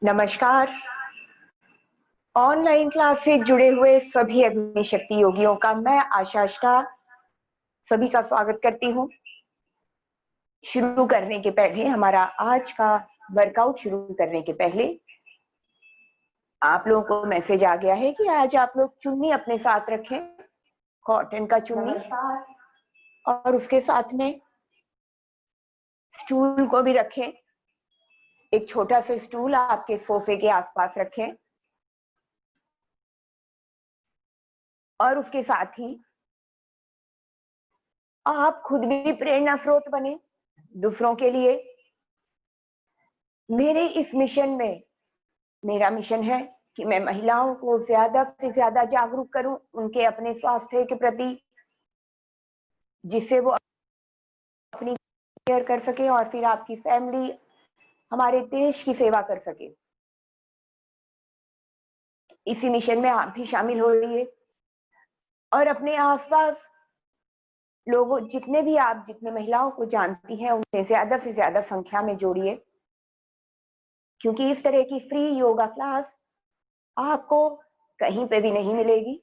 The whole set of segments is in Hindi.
नमस्कार। ऑनलाइन क्लास से जुड़े हुए सभी अग्निशक्ति योगियों का मैं आशा सभी का स्वागत करती हूँ। शुरू करने के पहले, हमारा आज का वर्कआउट शुरू करने के पहले आप लोगों को मैसेज आ गया है कि आज आप लोग चुन्नी अपने साथ रखें, कॉटन का चुन्नी, और उसके साथ में स्टूल को भी रखें। एक छोटा सा स्टूल आपके सोफे के आसपास रखें और उसके साथ ही आप खुद भी प्रेरणा स्रोत बने दूसरों के लिए। मेरे इस मिशन में, मेरा मिशन है कि मैं महिलाओं को ज्यादा से ज्यादा जागरूक करूं उनके अपने स्वास्थ्य के प्रति, जिससे वो अपनी केयर कर सके और फिर आपकी फैमिली, हमारे देश की सेवा कर सके। इसी मिशन में आप भी शामिल हो रहिए और अपने आसपास लोगों, जितने महिलाओं को जानती हैं उन्हें ज्यादा से ज्यादा संख्या में जोड़िए, क्योंकि इस तरह की फ्री योगा क्लास आपको कहीं पे भी नहीं मिलेगी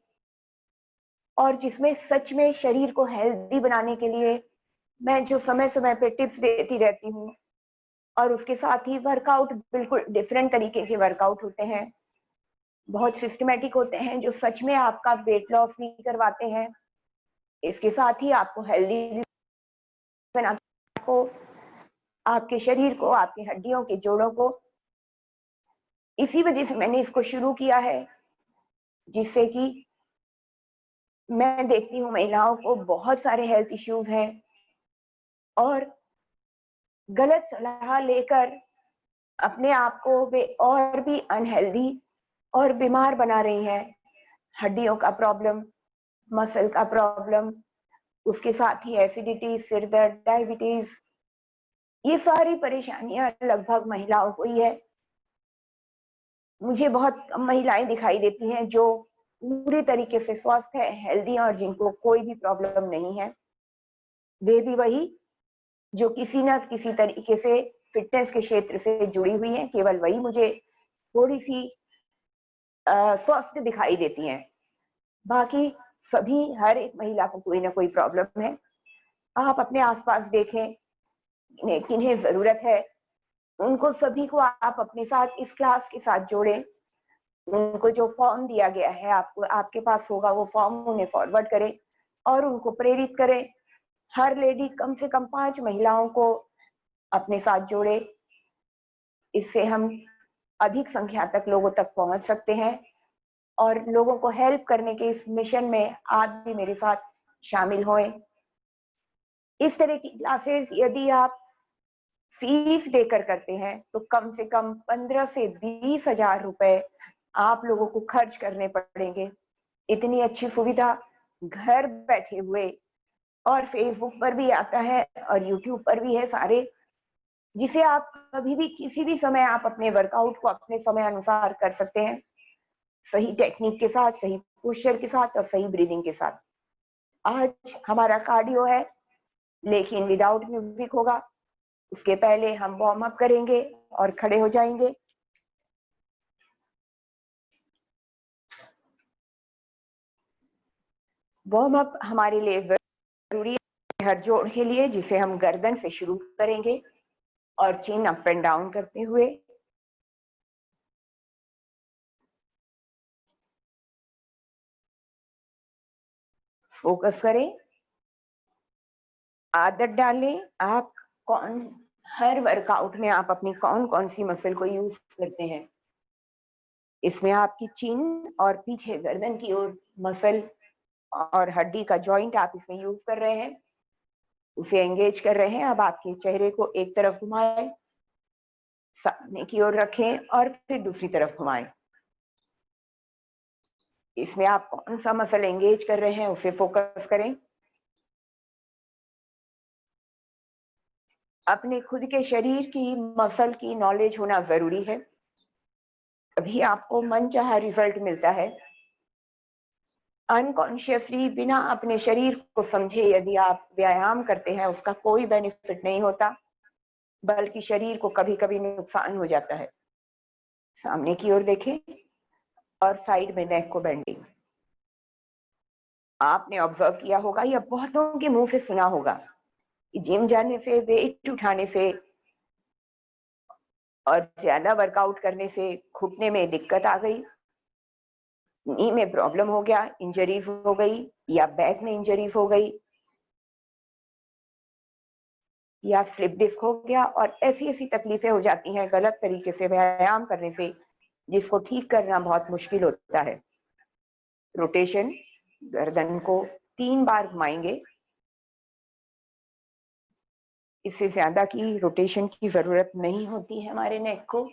और जिसमें सच में शरीर को हेल्दी बनाने के लिए मैं जो समय समय पे टिप्स देती रहती हूँ, और उसके साथ ही वर्कआउट बिल्कुल डिफरेंट तरीके के वर्कआउट होते हैं, बहुत सिस्टमेटिक होते हैं, जो सच में आपका वेट लॉस भी करवाते हैं। इसके साथ ही आपको हेल्दी भी बनाते, आपको, आपके शरीर को, आपकी हड्डियों के जोड़ों को। इसी वजह से मैंने इसको शुरू किया है, जिससे कि मैं देखती हूँ महिलाओं को बहुत सारे हेल्थ इश्यूज हैं और गलत सलाह लेकर अपने आप को वे और भी अनहेल्दी और बीमार बना रही हैं। हड्डियों का प्रॉब्लम, मसल का प्रॉब्लम, उसके साथ ही एसिडिटी, सिर दर्द, डायबिटीज, ये सारी परेशानियां लगभग महिलाओं को ही है। मुझे बहुत कम महिलाएं दिखाई देती हैं जो पूरी तरीके से स्वस्थ है, हेल्दी, और जिनको कोई भी प्रॉब्लम नहीं है। वे भी वही जो किसी न किसी तरीके से फिटनेस के क्षेत्र से जुड़ी हुई हैं, केवल वही मुझे थोड़ी सी स्वस्थ दिखाई देती हैं। बाकी सभी, हर एक महिला को कोई ना कोई प्रॉब्लम है। आप अपने आसपास देखें किन्हें जरूरत है, उनको सभी को आप अपने साथ इस क्लास के साथ जोड़ें। उनको जो फॉर्म दिया गया है, आपको, आपके पास होगा, वो फॉर्म उन्हें फॉरवर्ड करें और उनको प्रेरित करें। हर लेडी कम से कम 5 महिलाओं को अपने साथ जोड़े। इससे हम अधिक संख्या तक लोगों तक पहुंच सकते हैं और लोगों को हेल्प करने के इस मिशन में आप भी मेरे साथ शामिल हों। इस तरह की क्लासेस यदि आप फीस देकर करते हैं तो कम से कम 15 से 20 हजार रुपए आप लोगों को खर्च करने पड़ेंगे। इतनी अच्छी सुविधा घर बैठे हुए, और फेसबुक पर भी आता है और यूट्यूब पर भी है सारे, जिसे आप कभी भी किसी भी समय आप अपने वर्कआउट को अपने समय अनुसार कर सकते हैं, सही टेक्निक के साथ, सही पोस्चर के साथ और सही ब्रीदिंग के साथ। आज हमारा कार्डियो है लेकिन विदाउट म्यूजिक होगा। उसके पहले हम वार्म अप करेंगे और खड़े हो जाएंगे। वार्म अप हमारे लिए जरूरी है हर जोड़ के लिए, जिसे हम गर्दन से शुरू करेंगे और चिन अप एंड डाउन करते हुए फोकस करें, आदत डालें। आप हर वर्कआउट में आप अपनी कौन कौन सी मसल को यूज करते हैं। इसमें आपकी चिन और पीछे गर्दन की ओर मसल और हड्डी का जॉइंट आप इसमें यूज कर रहे हैं, उसे एंगेज कर रहे हैं। अब आपके चेहरे को एक तरफ घुमाएं, सामने की ओर रखें और फिर दूसरी तरफ घुमाएं। इसमें आप कौन सा मसल एंगेज कर रहे हैं उसे फोकस करें। अपने खुद के शरीर की मसल की नॉलेज होना जरूरी है, तभी आपको मनचाहा रिजल्ट मिलता है। अनकॉन्शियसली बिना अपने शरीर को समझे यदि आप व्यायाम करते हैं उसका कोई बेनिफिट नहीं होता, बल्कि शरीर को कभी कभी नुकसान हो जाता है। सामने की ओर देखें और साइड में नेक को बेंडिंग। आपने ऑब्जर्व किया होगा या बहुतों के मुंह से सुना होगा कि जिम जाने से, वेट उठाने से और ज्यादा वर्कआउट करने से घुटने में दिक्कत आ गई, नी में प्रॉब्लम हो गया, इंजरीज हो गई, या बैक में इंजरीज हो गई, या स्लिप डिस्क हो गया, और ऐसी ऐसी तकलीफें हो जाती हैं गलत तरीके से व्यायाम करने से, जिसको ठीक करना बहुत मुश्किल होता है। रोटेशन, गर्दन को 3 बार घुमाएंगे। इससे ज्यादा की रोटेशन की जरूरत नहीं होती है हमारे नेक को,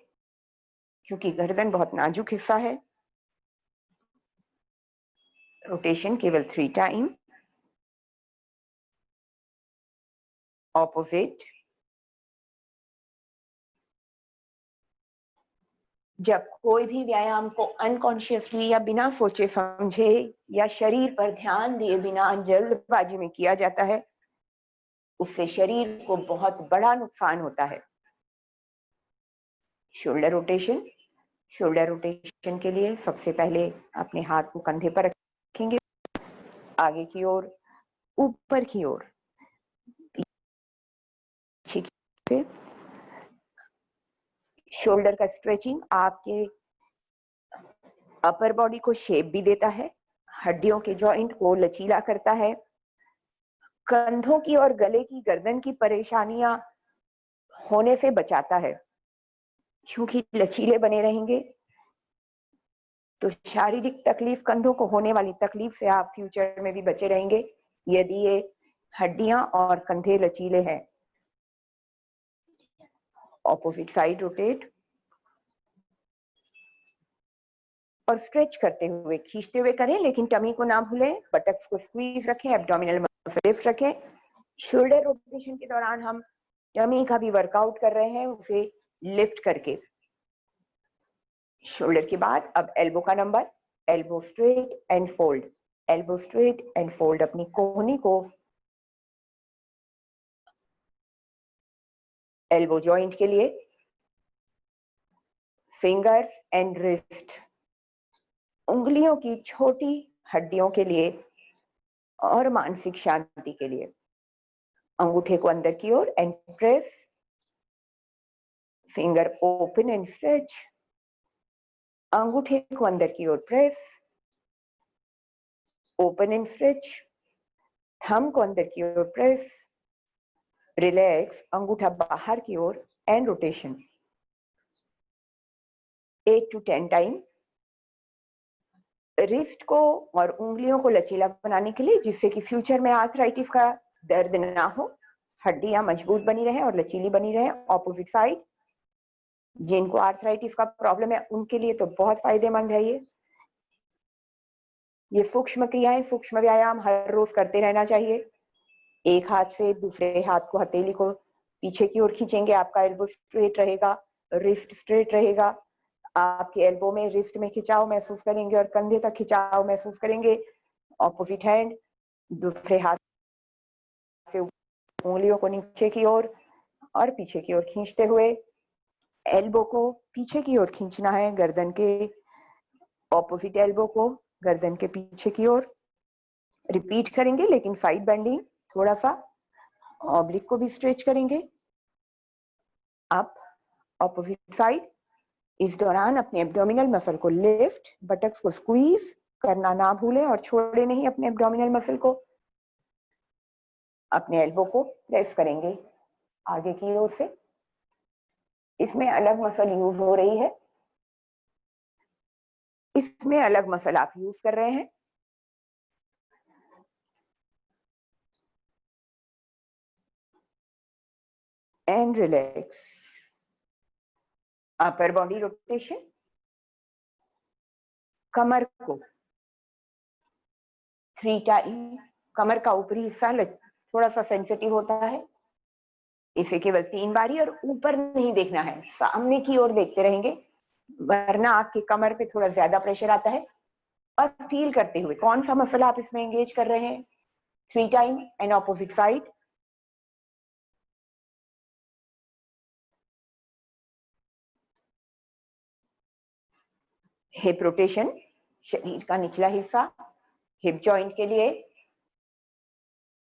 क्योंकि गर्दन बहुत नाजुक हिस्सा है। रोटेशन केवल 3 टाइम। ऑपोजिट। जब कोई भी व्यायाम को अनकॉन्शियसली या बिना सोचे समझे या शरीर पर ध्यान दिए बिना जल्दबाजी में किया जाता है, उससे शरीर को बहुत बड़ा नुकसान होता है। Shoulder rotation. शोल्डर रोटेशन के लिए सबसे पहले अपने हाथ को कंधे पर रखेंगे, आगे की ओर, ऊपर की ओर, पीछे की ओर। शोल्डर का स्ट्रेचिंग आपके अपर बॉडी को शेप भी देता है, हड्डियों के जॉइंट को लचीला करता है, कंधों की और गले की, गर्दन की परेशानियां होने से बचाता है। क्योंकि लचीले बने रहेंगे तो शारीरिक तकलीफ, कंधों को होने वाली तकलीफ से आप फ्यूचर में भी बचे रहेंगे यदि ये हड्डियां और कंधे लचीले हैं। ऑपोजिट साइड रोटेट और स्ट्रेच करते हुए, खींचते हुए करें, लेकिन टमी को ना भूलें। बटक्स को स्क्वीज रखें, एब्डोमिनल मसल लिफ्ट रखें। शोल्डर रोटेशन के दौरान हम टमी का भी वर्कआउट कर रहे हैं, उसे लिफ्ट करके। शोल्डर के बाद अब एल्बो का number. Elbow straight and fold, elbow straight and fold. अपनी कोहनी को एल्बो जॉइंट के लिए। फिंगर्स एंड रिस्ट, उंगलियों की छोटी हड्डियों के लिए और मानसिक शांति के लिए। अंगूठे को अंदर की ओर and press, finger open and stretch. अंगूठे को अंदर की ओर press, open and stretch. Thumb को अंदर की ओर प्रेस, रिलैक्स, अंगूठा बाहर की ओर and rotation. 8 to 10 time. Wrist को और उंगलियों को लचीला बनाने के लिए, जिससे कि फ्यूचर में आर्थराइटिस का दर्द ना हो, हड्डियां मजबूत बनी रहे और लचीली बनी रहे। Opposite side. जिनको आर्थराइटिस का प्रॉब्लम है उनके लिए तो बहुत फायदेमंद है ये सूक्ष्म क्रियाएं, सूक्ष्म व्यायाम हर रोज करते रहना चाहिए। एक हाथ से दूसरे हाथ को, हथेली को पीछे की ओर खींचेंगे, आपका एल्बो स्ट्रेट रहेगा, रिस्ट स्ट्रेट रहेगा। आपके एल्बो में, रिस्ट में खिंचाव महसूस करेंगे और कंधे तक खिंचाव महसूस करेंगे। ऑपोजिट हैंड, दूसरे हाथ से उंगलियों को नीचे की ओर और पीछे की ओर खींचते हुए, एल्बो को पीछे की ओर खींचना है, गर्दन के ऑपोजिट एल्बो को गर्दन के पीछे की ओर। रिपीट करेंगे, लेकिन साइड बेंडिंग थोड़ा सा, ऑब्लिक को भी स्ट्रेच करेंगे। Up, opposite side. इस दौरान अपने एब्डोमिनल मसल को लिफ्ट, बटक्स को स्क्वीज, करना ना भूलें और छोड़े नहीं अपने एब्डोमिनल मसल को। अपने एल्बो को प्रेस करेंगे आगे की ओर से। इसमें अलग मसल यूज हो रही है, इसमें अलग मसल आप यूज कर रहे हैं। And relax. Upper body rotation. कमर को 3 टाइम, कमर का ऊपरी हिस्सा थोड़ा सा सेंसिटिव होता है, इसे केवल 3 बारी और ऊपर नहीं देखना है, सामने की ओर देखते रहेंगे, वरना आपकी कमर पे थोड़ा ज्यादा प्रेशर आता है। और फील करते हुए कौन सा मसल आप इसमें एंगेज कर रहे हैं। 3 time and opposite side. Hip rotation, शरीर का निचला हिस्सा हिप जॉइंट के लिए।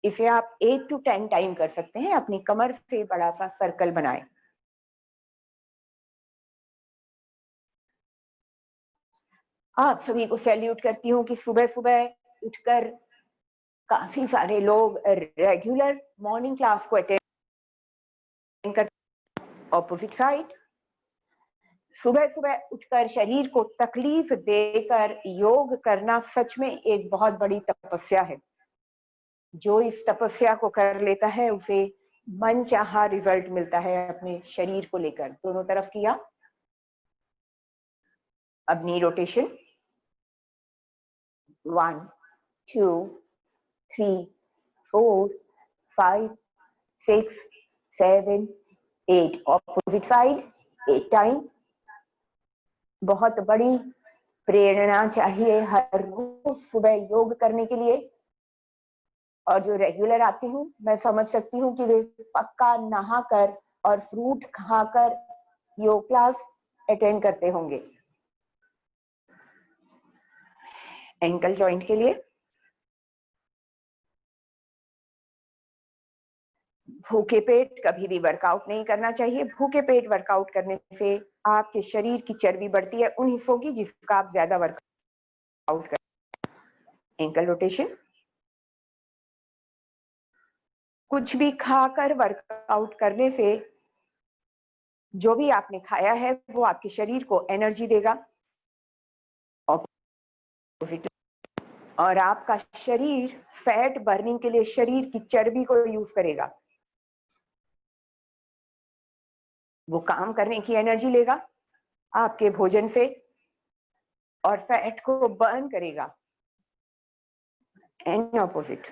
इसे आप 8 to 10 टाइम कर सकते हैं। अपनी कमर से बड़ा सा सर्कल बनाएं। आप सभी को सैल्यूट करती हूँ कि सुबह सुबह उठकर काफी सारे लोग रेगुलर मॉर्निंग क्लास को अटेंड करते। Opposite side. सुबह सुबह उठकर शरीर को तकलीफ देकर योग करना सच में एक बहुत बड़ी तपस्या है। जो इस तपस्या को कर लेता है उसे मनचाहा रिजल्ट मिलता है अपने शरीर को लेकर। दोनों तरफ किया। अब नी रोटेशन। 1 2 3 4 5 6 7 8। Opposite side 8 time. बहुत बड़ी प्रेरणा चाहिए हर रोज सुबह योग करने के लिए। और जो रेगुलर आती हूँ मैं समझ सकती हूँ कि वे पक्का नहाकर और फ्रूट खाकर योग क्लास अटेंड करते होंगे। एंकल जॉइंट के लिए भूखे पेट कभी भी वर्कआउट नहीं करना चाहिए। भूखे पेट वर्कआउट करने से आपके शरीर की चर्बी बढ़ती है उन हिस्सों की जिसका आप ज्यादा वर्कआउट कर। Ankle rotation. कुछ भी खाकर वर्कआउट करने से जो भी आपने खाया है वो आपके शरीर को एनर्जी देगा और आपका शरीर फैट बर्निंग के लिए शरीर की चर्बी को यूज करेगा। वो काम करने की एनर्जी लेगा आपके भोजन से और फैट को बर्न करेगा। And opposite.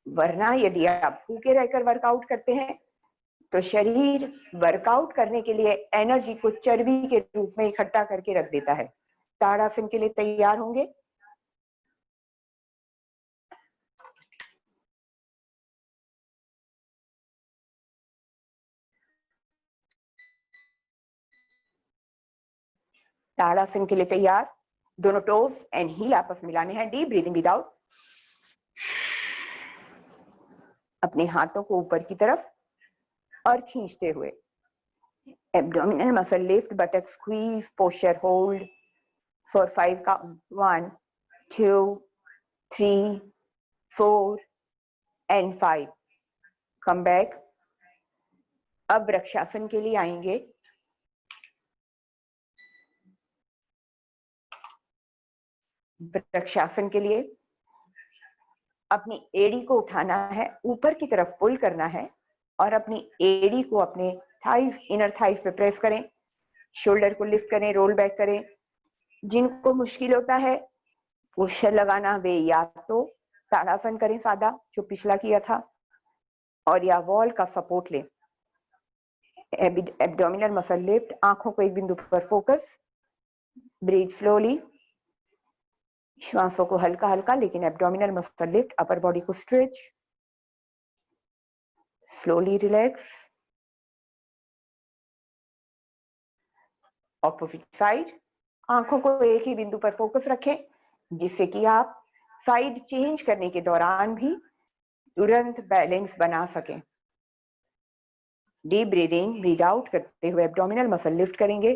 वरना यदि आप भूखे रहकर वर्कआउट करते हैं तो शरीर वर्कआउट करने के लिए एनर्जी को चर्बी के रूप में इकट्ठा करके रख देता है। ताड़ासन के लिए तैयार होंगे। ताड़ासन के लिए तैयार। दोनों टोज एंड हील आपस में मिलाने हैं। Deep breathing without. अपने हाथों को ऊपर की तरफ और खींचते हुए abdominal muscle lift, बटक squeeze, posture hold for 5 count. 1 2 3 4 and 5। Come back. अब वृक्षासन के लिए आएंगे। वृक्षासन के लिए अपनी एड़ी को उठाना है, ऊपर की तरफ पुल करना है और अपनी एड़ी को अपने थाइज, इनर थाइज पे प्रेस करें। शोल्डर को लिफ्ट करें, रोल बैक करें। जिनको मुश्किल होता है पुशर लगाना वे या तो ताड़ासन करें सादा जो पिछला किया था और या वॉल का सपोर्ट लें। Abdominal muscle lift. आंखों को एक बिंदु पर फोकस। Breathe slowly. श्वासों को हल्का हल्का लेकिन abdominal muscle lift. Upper body को stretch. Slowly relax. Opposite side. आंखों को एक ही बिंदु पर फोकस रखें जिससे कि आप साइड चेंज करने के दौरान भी तुरंत बैलेंस बना सकें। डीप ब्रीदिंग, ब्रीद आउट करते हुए एब्डोमिनल मसल लिफ्ट करेंगे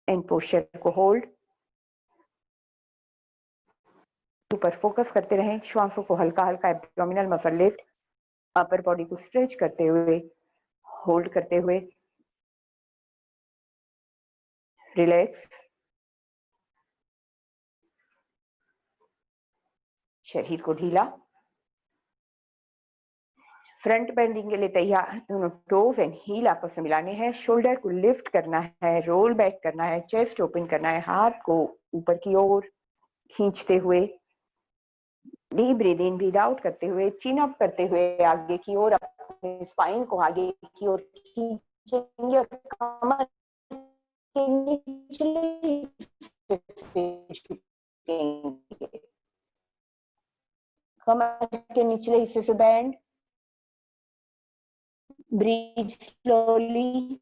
एंड पोस्चर को होल्ड। ऊपर फोकस करते रहें, श्वासों को हल्का हल्का abdominal muscle lift, upper body को स्ट्रेच करते हुए, होल्ड करते हुए, रिलैक्स। शरीर को ढीला, फ्रंट बेंडिंग के लिए तैयार। दोनों टोज एंड हील आपस में मिलाने हैं, शोल्डर को लिफ्ट करना है, रोल बैक करना है, चेस्ट ओपन करना है, हाथ को ऊपर की ओर खींचते हुए, deep breath in breathe out करते हुए, चिन अप करते हुए आगे की ओर, अपने स्पाइन को आगे की ओर खींचेंगे और कमर के निचले कमर के निचले हिस्से से बैंड। ब्रीथ स्लोली,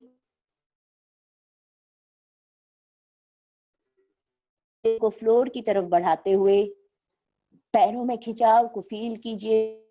को फ्लोर की तरफ बढ़ाते हुए पैरों में खिंचाव को फील कीजिए।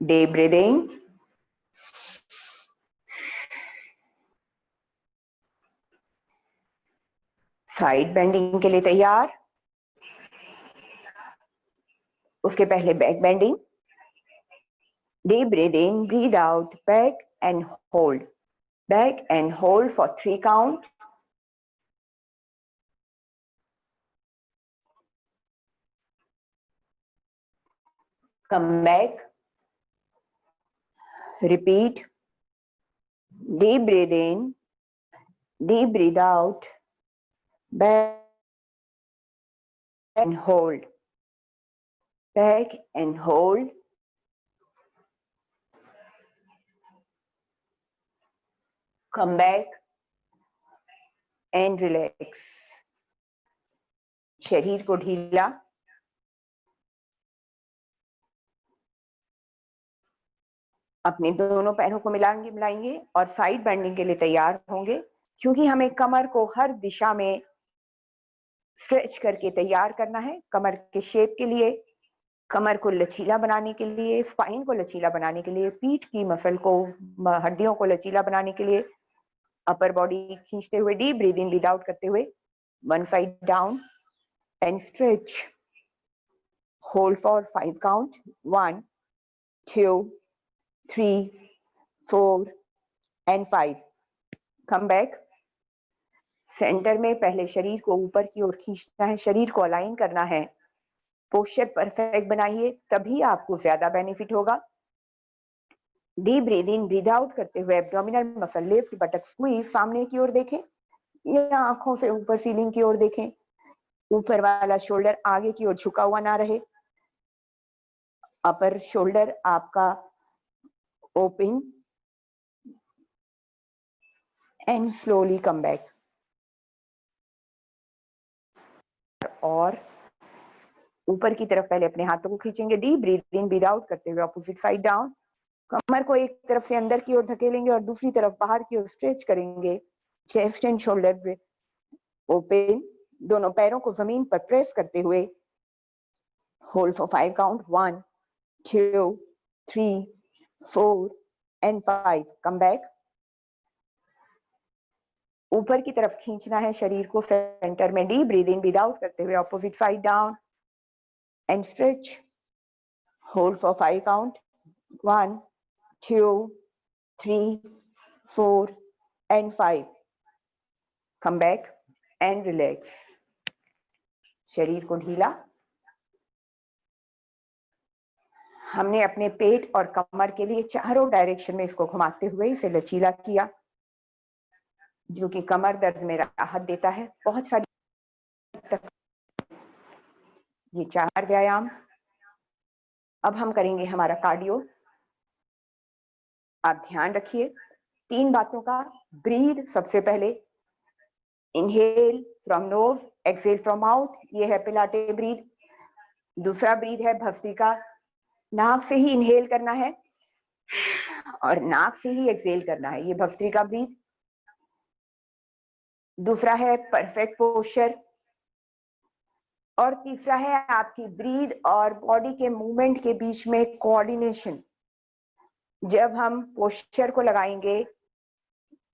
डीप ब्रीदिंग, साइड बेंडिंग के लिए तैयार। उसके पहले back bending, deep breathe in breathe out, back and hold, back and hold for 3 count. Come back, repeat, deep breathe in, deep breathe out, back and hold, back and hold, come back and relax. शरीर को ढीला, अपने दोनों पैरों को मिलाएंगे और साइड बेंडिंग के लिए तैयार होंगे, क्योंकि हमें कमर को हर दिशा में स्ट्रेच करके तैयार करना है। कमर के शेप के लिए, कमर को लचीला बनाने के लिए, स्पाइन को लचीला बनाने के लिए, पीठ की मसल को, हड्डियों को लचीला बनाने के लिए, अपर बॉडी खींचते हुए, deep breath in breathe out करते हुए, one side down and stretch, hold for 5 count, 1 2 3 4 and 5। Come back, centre में पहले शरीर को ऊपर की ओर खींचना है, शरीर को अलाइन करना है, पोस्चर परफेक्ट बनाइए, तभी आपको ज्यादा बेनिफिट होगा। Deep breath in breathe out करते हुए एब्डोमिनल मसल लिफ्ट, बटक स्क्वीज, सामने की ओर देखें या आंखों से ऊपर सीलिंग की ओर देखें, ऊपर वाला शोल्डर आगे की ओर झुका हुआ ना रहे, अपर शोल्डर आपका open and slowly come back. और ऊपर की तरफ पहले अपने हाथों को खींचेंगे, deep breath in breathe out करते हुए अपोजिट साइड डाउन, कमर को एक तरफ से अंदर की ओर धकेलेंगे और दूसरी तरफ बाहर की ओर स्ट्रेच करेंगे, चेस्ट एंड शोल्डर ओपन, दोनों पैरों को जमीन पर प्रेस करते हुए, hold for 5 count, 1 2 3 4 and 5। Come back, ऊपर की तरफ खींचना है शरीर को, सेंटर में deep breath in breathe out करते हुए opposite side down and stretch, hold for 5 count, 1 2 3 4 and 5। Come back and relax. शरीर को ढीला। हमने अपने पेट और कमर के लिए चारों डायरेक्शन में इसको घुमाते हुए इसे लचीला किया, जो कि कमर दर्द में राहत देता है बहुत सारी तक। ये 4 व्यायाम। अब हम करेंगे हमारा कार्डियो। आप ध्यान रखिए 3 बातों का। ब्रीद सबसे पहले, inhale from knows, exhale from mouth, ये है पिलाटे ब्रीद। दूसरा ब्रीद है भस्त्रिका, नाक से ही इनहेल करना है और नाक से ही एक्सहेल करना है, ये भस्त्रिका ब्रीद। दूसरा है परफेक्ट पोस्चर, और तीसरा है आपकी ब्रीद और बॉडी के मूवमेंट के बीच में कोऑर्डिनेशन। जब हम पोस्चर को लगाएंगे,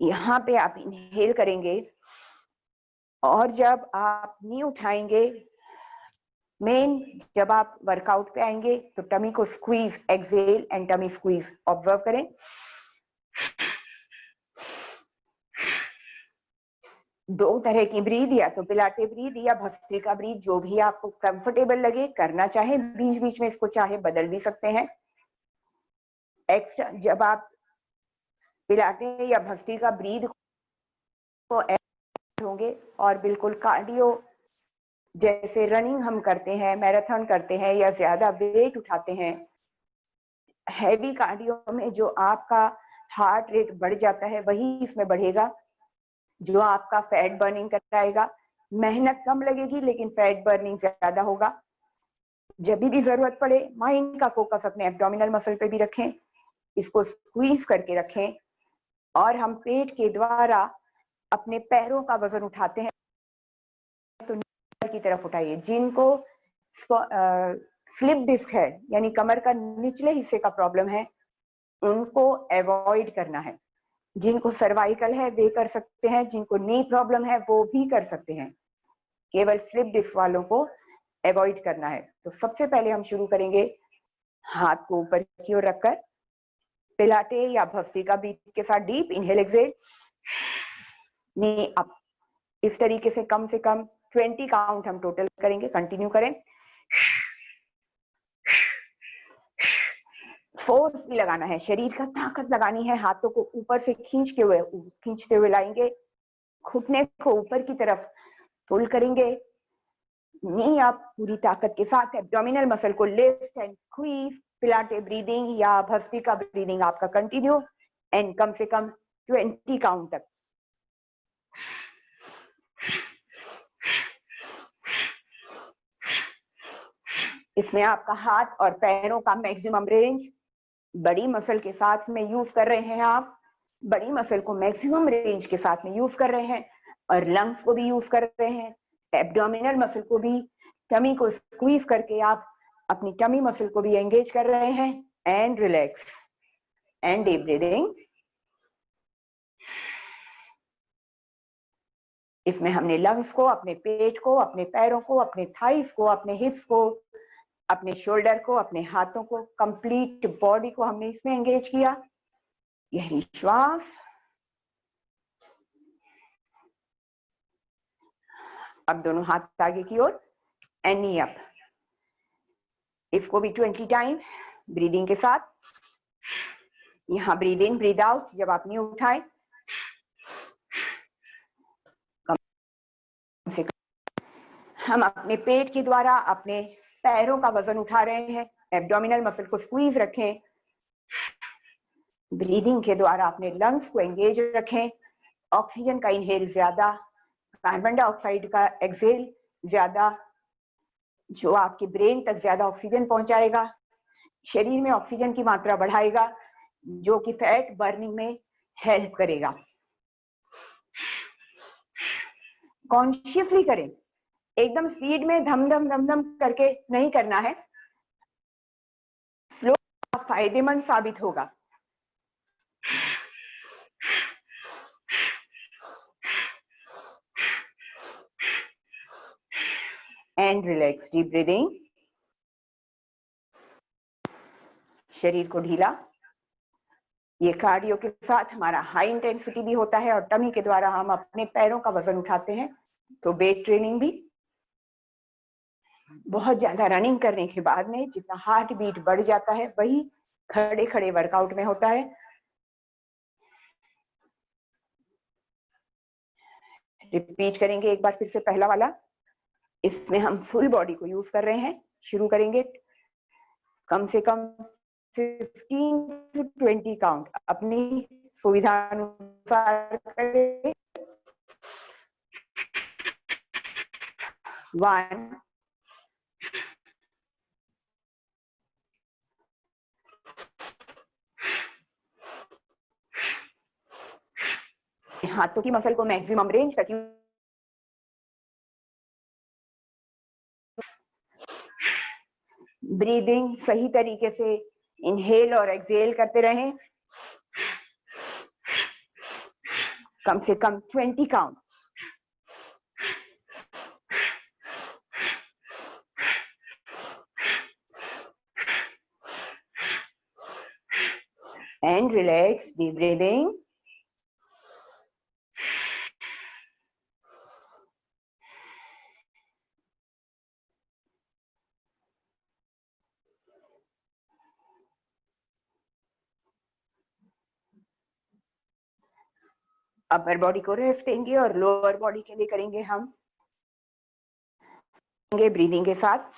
यहाँ पे आप इनहेल करेंगे और जब आप नी उठाएंगे, मेन जब आप वर्कआउट पे आएंगे तो टमी को squeeze, exhale and tummy squeeze observe करें। दो तरह की ब्रीद, या तो पिलाटे ब्रीद या भस्त्रिका ब्रीद, जो भी आपको कंफर्टेबल लगे करना चाहे। बीच बीच में इसको चाहे बदल भी सकते हैं। एक्स्ट्रा जब आप पिलाटे या भस्त्रिका ब्रीद को ऐड होंगे और बिल्कुल कार्डियो जैसे रनिंग हम करते हैं, मैराथन करते हैं या ज्यादा वेट उठाते हैं, हैवी कार्डियो में जो आपका हार्ट रेट बढ़ जाता है वही इसमें बढ़ेगा, जो आपका फैट बर्निंग कराएगा। मेहनत कम लगेगी लेकिन फैट बर्निंग ज्यादा होगा। जब भी जरूरत पड़े माइंड का फोकस अपने एब्डोमिनल मसल पे भी रखें, इसको स्क्वीज करके रखें और हम पेट के द्वारा अपने पैरों का वजन उठाते हैं तो नीचे की तरफ उठाइए। जिनको स्लिप डिस्क है यानी कमर का निचले हिस्से का प्रॉब्लम है उनको अवॉइड करना है। जिनको सर्वाइकल है वे कर सकते हैं, जिनको नी प्रॉब्लम है वो भी कर सकते हैं। केवल स्लिप डिस्क वालों को अवॉइड करना है। तो सबसे पहले हम शुरू करेंगे हाथ को ऊपर की ओर रखकर पिलाटे या भस्त्रिका ब्रीथ के साथ डीप इनहेल एक्सहेल, नी अप। इस तरीके से कम 20 काउंट हम टोटल करेंगे। कंटिन्यू करें। फोर्स भी लगाना है, शरीर का ताकत लगानी है। हाथों को ऊपर से खींचते हुए लाएंगे, घुटने को ऊपर की तरफ पुल करेंगे, नी अप पूरी ताकत के साथ। एब्डोमिनल मसल को लिफ्ट एंड स्क्वीज। पिलाटे ब्रीदिंग या भस्त्रिका ब्रीदिंग आपका कंटिन्यू एंड कम से कम 20 काउंट तक। इसमें आपका हाथ और पैरों का मैक्सिमम रेंज, बड़ी मसल के साथ में यूज कर रहे हैं आप, बड़ी मसल को मैक्सिमम रेंज के साथ में यूज कर रहे हैं और लंग्स को भी यूज कर रहे हैं। एब्डोमिनल मसल को भी, टमी को स्क्वीज करके आप अपनी टमी मसल को भी एंगेज कर रहे हैं। And relax and deep breathing. इसमें हमने लंग्स को, अपने पेट को, अपने पैरों को, अपने थाइस को, अपने हिप्स को, अपने शोल्डर को, अपने हाथों को, कंप्लीट बॉडी को हमने इसमें एंगेज किया। गहरी श्वास। अब दोनों हाथ आगे की ओर एंड नी अप। इसको भी 20 टाइम ब्रीदिंग के साथ। यहां ब्रीद इन ब्रीद आउट जब आप नी उठाएं। हम अपने पेट के द्वारा अपने पैरों का वजन उठा रहे हैं। एब्डोमिनल मसल को स्क्वीज रखें। ब्रीदिंग के द्वारा अपने लंग्स को एंगेज रखें। ऑक्सीजन का इनहेल ज्यादा, कार्बन डाइऑक्साइड का एक्सहेल ज्यादा, जो आपके ब्रेन तक ज्यादा ऑक्सीजन पहुंचाएगा, शरीर में ऑक्सीजन की मात्रा बढ़ाएगा, जो कि फैट बर्निंग में हेल्प करेगा। कॉन्शियसली करें, एकदम स्पीड में धम धम धम धम करके नहीं करना है। स्लो फायदेमंद साबित होगा। And relax, deep breathing. शरीर को ढीला। ये कार्डियो के साथ हमारा हाई इंटेंसिटी भी होता है और टमी के द्वारा हम अपने पैरों का वजन उठाते हैं, तो वेट ट्रेनिंग भी। बहुत ज्यादा रनिंग करने के बाद में जितना हार्ट बीट बढ़ जाता है वही खड़े खड़े वर्कआउट में होता है। रिपीट करेंगे एक बार फिर से पहला वाला। इसमें हम फुल बॉडी को यूज कर रहे हैं। शुरू करेंगे कम से कम 15 to 20 काउंट अपनी सुविधा अनुसार करें। 1 हाथों की मसल को मैक्सिमम रेंज तक ब्रीदिंग सही तरीके से इनहेल और एक्सहेल करते रहें। कम से कम 20 count. And relax, deep breathing. Upper body को रेस्ट देंगे और लोअर बॉडी के लिए करेंगे हम ब्रीदिंग के साथ।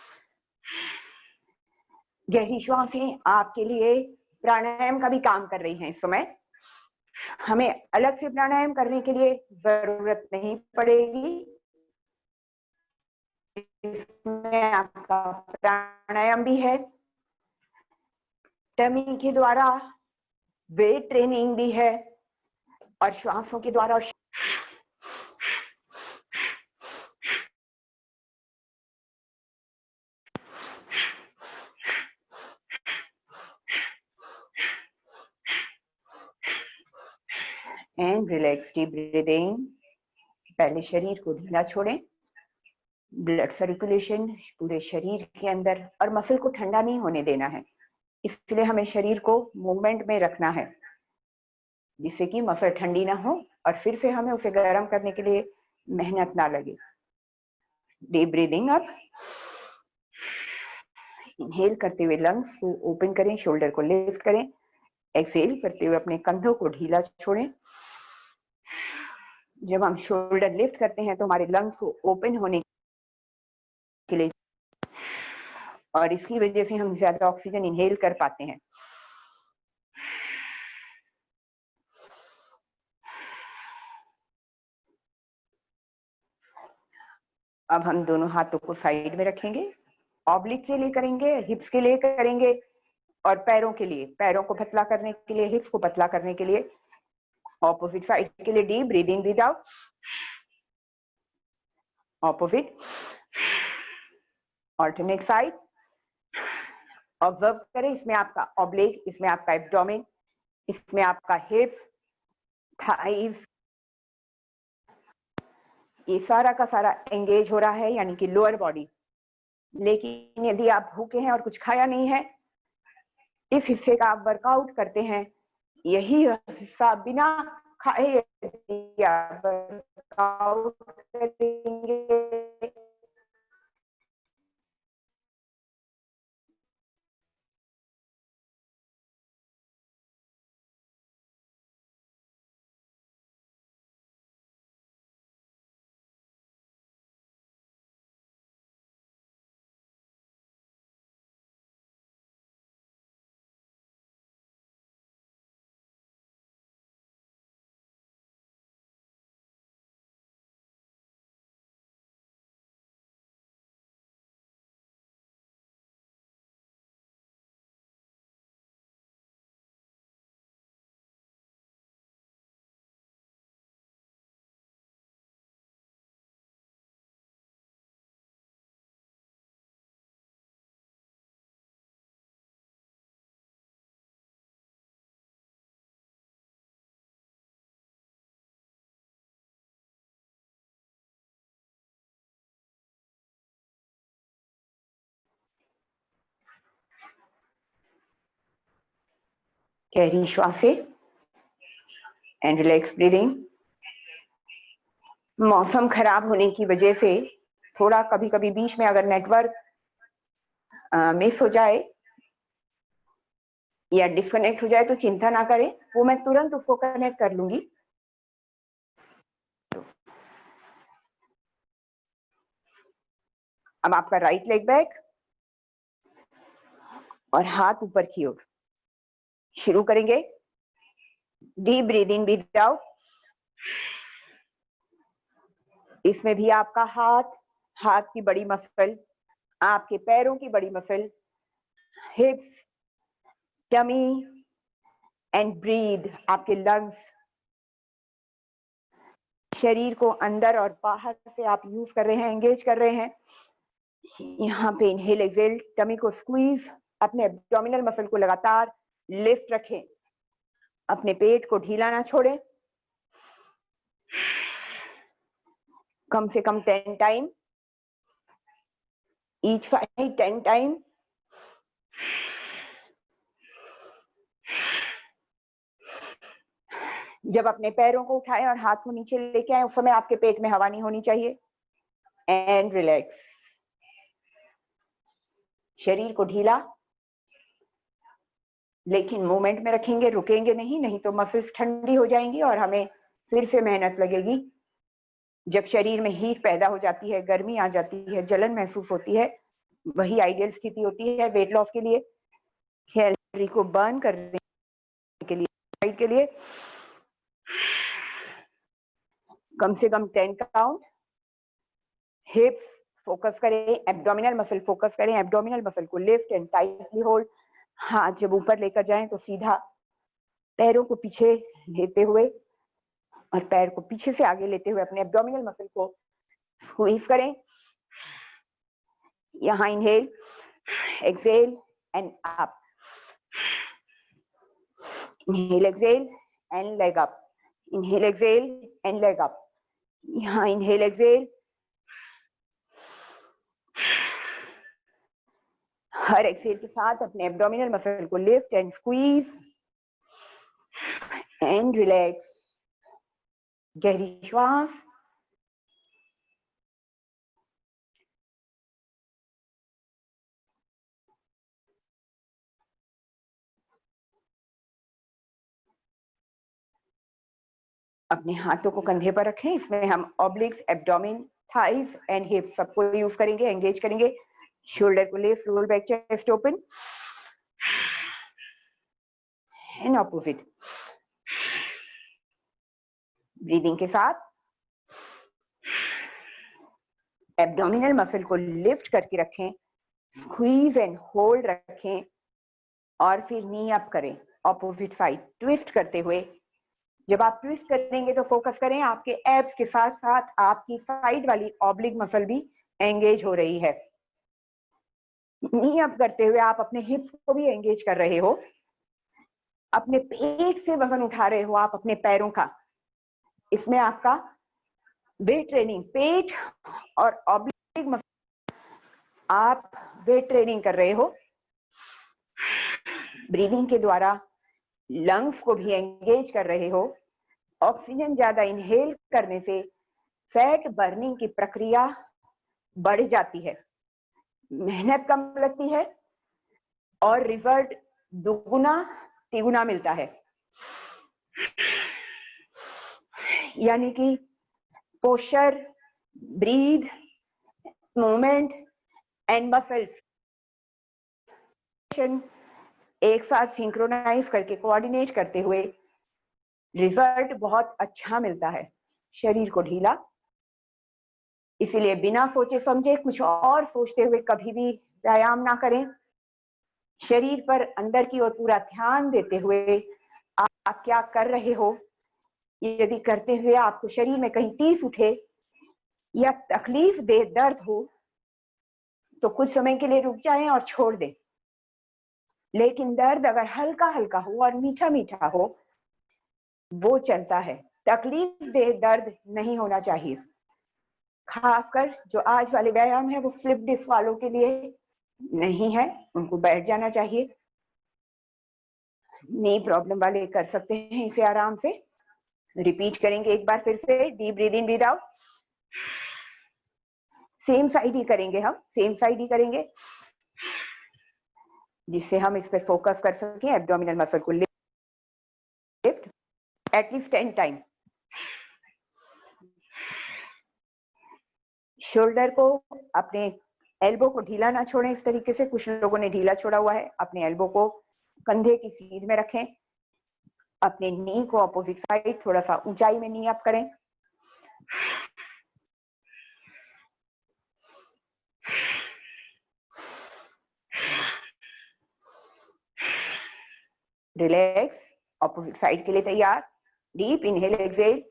गहरी श्वासें आपके लिए प्राणायाम का भी काम कर रही हैं इस समय। हमें अलग से प्राणायाम करने के लिए जरूरत नहीं पड़ेगी। इसमें आपका प्राणायाम भी है, टमी के द्वारा वेट ट्रेनिंग भी है और श्वासों के द्वारा एंड रिलैक्स, डीप ब्रीदिंग। पहले शरीर को ढीला छोड़ें। ब्लड सर्कुलेशन पूरे शरीर के अंदर और मसल को ठंडा नहीं होने देना है, इसलिए हमें शरीर को मूवमेंट में रखना है जिससे कि मसल ठंडी ना हो और फिर से हमें उसे गर्म करने के लिए मेहनत ना लगे। Deep breathing up. इनहेल करते हुए लंग्स को ओपन करें, शोल्डर को लिफ्ट करें। एक्सहेल करते हुए अपने कंधों को ढीला छोड़ें। जब हम शोल्डर लिफ्ट करते हैं तो हमारे लंग्स को ओपन होने के लिए और इसकी वजह से हम ज्यादा ऑक्सीजन इनहेल कर पाते हैं। अब हम दोनों हाथों को साइड में रखेंगे। ऑब्लिक के लिए करेंगे, हिप्स के लिए करेंगे और पैरों के लिए, पैरों को पतला करने के लिए, हिप्स को पतला करने के लिए। ऑपोजिट साइड के लिए deep breathe in, breathe out. Opposite, alternate side. Observe करें, इसमें आपका ऑब्लिक, इसमें आपका एब्डोमेन, इसमें आपका हिप, थाइज, ये सारा का सारा एंगेज हो रहा है, यानी कि लोअर बॉडी। लेकिन यदि आप भूखे हैं और कुछ खाया नहीं है, इस हिस्से का आप वर्कआउट करते हैं, यही हिस्सा बिना खाए वर्कआउट करेंगे गहरी श्वासें एंड रिलैक्स ब्रीदिंग। मौसम खराब होने की वजह से थोड़ा कभी कभी बीच में अगर नेटवर्क मिस हो जाए या डिस्कनेक्ट हो जाए तो चिंता ना करें, वो मैं तुरंत उसको कनेक्ट कर लूंगी। अब आपका राइट लेग बैक और हाथ ऊपर की ओर। शुरू करेंगे। Deep breathe in, breathe out. इसमें भी आपका हाथ की बड़ी मसल, आपके पैरों की बड़ी muscle, hips, tummy and breathe, आपके लंग्स, शरीर को अंदर और बाहर से आप यूज कर रहे हैं, एंगेज कर रहे हैं। यहाँ पे इनहेल एक्सेल, टमी को स्क्वीज, अपने एब्डोमिनल मसल को लगातार लिफ्ट रखें, अपने पेट को ढीला ना छोड़ें। कम से कम 10 टाइम, ईच साइड 10 टाइम। जब अपने पैरों को उठाएं और हाथ को नीचे लेके आए, उस समय आपके पेट में हवा नहीं होनी चाहिए। एंड रिलैक्स, शरीर को ढीला लेकिन मूवमेंट में रखेंगे, रुकेंगे नहीं तो मसल्स ठंडी हो जाएंगी और हमें फिर से मेहनत लगेगी। जब शरीर में हीट पैदा हो जाती है, गर्मी आ जाती है, जलन महसूस होती है, वही आइडियल स्थिति होती है वेट लॉस के लिए, कैलोरी को बर्न करने के लिए। कम से कम 10 काउंट। हिप्स फोकस करें, एब्डोमिनल मसल फोकस करें, एब्डोमिनल मसल को लिफ्ट एंड टाइटली होल्ड। हाथ जब ऊपर लेकर जाएं तो सीधा पैरों को पीछे लेते हुए और पैर को पीछे से आगे लेते हुए अपने एब्डोमिनल मसल को स्क्वीज करें। यहाँ inhale, exhale and up, inhale exhale and leg up, inhale exhale and leg up. यहाँ इनहेल एक्सेल, हर एक्सेल के साथ अपने एब्डोमिनल मसल को lift and squeeze and relax. गहरी श्वास। अपने हाथों को कंधे पर रखें। इसमें हम ऑब्लिक्स, एब्डोमिन, थाइज एंड हिप सबको यूज करेंगे, एंगेज करेंगे। शोल्डर को lift, role back, chest open and opposite. Breathing के साथ एब्डोमिनल मसल को लिफ्ट करके रखें, स्क्वीज एंड होल्ड रखें और फिर नी अप करें, ऑपोजिट साइड ट्विस्ट करते हुए। जब आप ट्विस्ट करेंगे तो फोकस करें आपके एब्स के साथ साथ आपकी साइड वाली ऑब्लिक मसल भी एंगेज हो रही है। नी अप करते हुए आप अपने हिप्स को भी एंगेज कर रहे हो, अपने पेट से वजन उठा रहे हो आप अपने पैरों का। इसमें आपका वेट ट्रेनिंग, पेट और ऑब्लिक मसल, आप वेट ट्रेनिंग कर रहे हो। ब्रीदिंग के द्वारा लंग्स को भी एंगेज कर रहे हो। ऑक्सीजन ज्यादा इनहेल करने से फैट बर्निंग की प्रक्रिया बढ़ जाती है, मेहनत कम लगती है और रिजल्ट दुगुना तिगुना मिलता है। यानी कि posture, breath, movement and muscles एक साथ सिंक्रोनाइज करके, कोऑर्डिनेट करते हुए रिजल्ट बहुत अच्छा मिलता है। शरीर को ढीला, इसीलिए बिना सोचे समझे कुछ और सोचते हुए कभी भी व्यायाम ना करें। शरीर पर अंदर की ओर पूरा ध्यान देते हुए आप क्या कर रहे हो, यदि करते हुए आपको शरीर में कहीं टीस उठे या तकलीफ दे, दर्द हो, तो कुछ समय के लिए रुक जाएं और छोड़ दें। लेकिन दर्द अगर हल्का हल्का हो और मीठा मीठा हो, वो चलता है। तकलीफ दे दर्द नहीं होना चाहिए। खासकर जो आज वाले व्यायाम है वो स्लिप डिस्क वालों के लिए नहीं है, उनको बैठ जाना चाहिए। नी प्रॉब्लम वाले कर सकते हैं इसे आराम से। रिपीट करेंगे एक बार फिर से। Deep breathe in, breathe out. Same side ही करेंगे, हम सेम साइड ही करेंगे, जिससे हम इस पर फोकस कर सकें। एब्डोमिनल मसल को लिफ्ट एटलीस्ट 10 टाइम। शोल्डर को, अपने एल्बो को ढीला ना छोड़ें इस तरीके से। कुछ लोगों ने ढीला छोड़ा हुआ है। अपने एल्बो को कंधे की सीध में रखें। अपने नी को अपोजिट साइड थोड़ा सा ऊंचाई में नी अप करें। रिलैक्स। अपोजिट साइड के लिए तैयार। Deep inhale, exhale.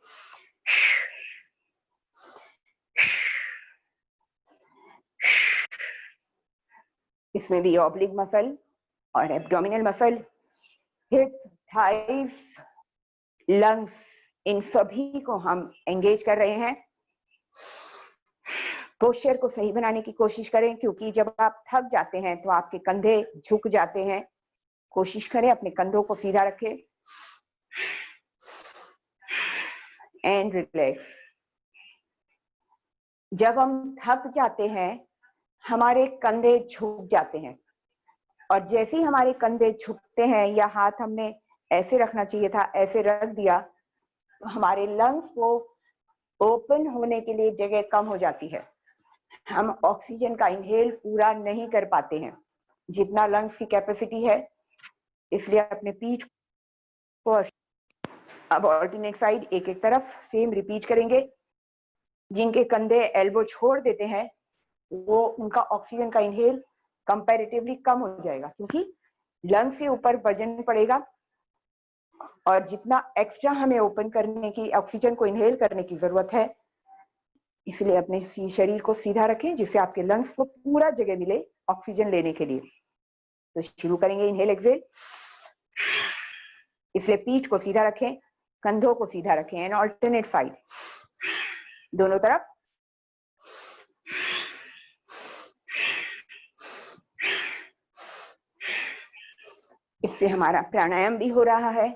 इसमें भी ऑब्लिक मसल और abdominal muscle, hips, thighs, lungs, इन सभी को हम एंगेज कर रहे हैं। पोस्चर को सही बनाने की कोशिश करें, क्योंकि जब आप थक जाते हैं तो आपके कंधे झुक जाते हैं। कोशिश करें अपने कंधों को सीधा रखें एंड रिलैक्स। जब हम थक जाते हैं हमारे कंधे झुक जाते हैं, और जैसे ही हमारे कंधे झुकते हैं या हाथ हमने ऐसे रखना चाहिए था, ऐसे रख दिया, तो हमारे लंग्स को ओपन होने के लिए जगह कम हो जाती है। हम ऑक्सीजन का इनहेल पूरा नहीं कर पाते हैं जितना लंग्स की कैपेसिटी है। इसलिए अपने पीठ को, अब ऑल्टरनेट साइड, एक एक तरफ सेम रिपीट करेंगे। जिनके कंधे एल्बो छोड़ देते हैं वो, उनका ऑक्सीजन का इनहेल कंपैरेटिवली कम हो जाएगा, क्योंकि लंग्स से ऊपर वजन पड़ेगा और जितना एक्स्ट्रा हमें ओपन करने की, ऑक्सीजन को इनहेल करने की जरूरत है। इसलिए अपने शरीर को सीधा रखें जिससे आपके लंग्स को पूरा जगह मिले ऑक्सीजन लेने के लिए। तो शुरू करेंगे इनहेल, एक्सहेल। इसलिए पीठ को सीधा रखें, कंधों को सीधा रखें एंड ऑल्टरनेट साइड, दोनों तरफ। इससे हमारा प्राणायाम भी हो रहा है।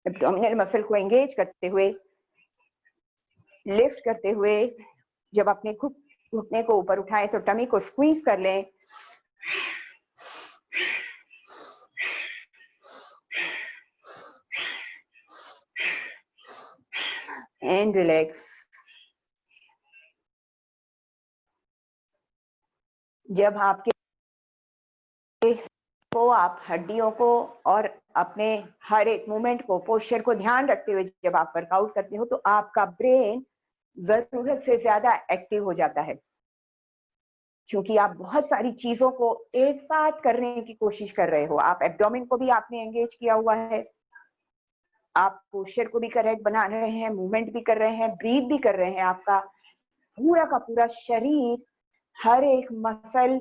एब्डोमिनल मसल को एंगेज करते हुए, लिफ्ट करते हुए, जब अपने घुटने को ऊपर उठाएं तो टमी को स्क्वीज कर लें। And relax. जब आपके को, आप हड्डियों को और अपने हर एक मूवमेंट को, पोस्चर को ध्यान रखते हुए जब आप वर्कआउट करते हो, तो आपका ब्रेन जरूरत से ज्यादा एक्टिव हो जाता है, क्योंकि आप बहुत सारी चीजों को एक साथ करने की कोशिश कर रहे हो। आप एब्डोमेन को भी आपने एंगेज किया हुआ है, आप पोस्चर को भी करेक्ट बना रहे हैं, मूवमेंट भी कर रहे हैं, ब्रीथ भी कर रहे हैं। आपका पूरा का पूरा शरीर, हर एक मसल,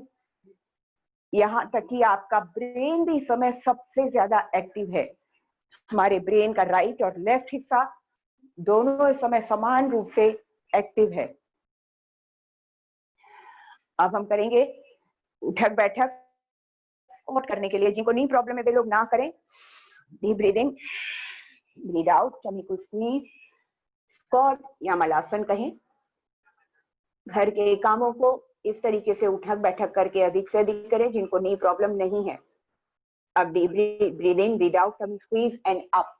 यहाँ तक कि आपका ब्रेन भी इस समय सबसे ज्यादा एक्टिव है। हमारे ब्रेन का राइट और लेफ्ट हिस्सा दोनों इस समय समान रूप से एक्टिव है। अब हम करेंगे उठक बैठक। स्क्वाट करने के लिए जिनको नी प्रॉब्लम है वे लोग ना करें। Deep breathing, breathe out, tummy को स्क्वीज। स्क्वाट या मलासन कहें। घर के कामों को इस तरीके से उठक बैठक करके अधिक से अधिक करें जिनको नी प्रॉब्लम नहीं है। अब deep breathe in, breathe out, tummy squeeze and up.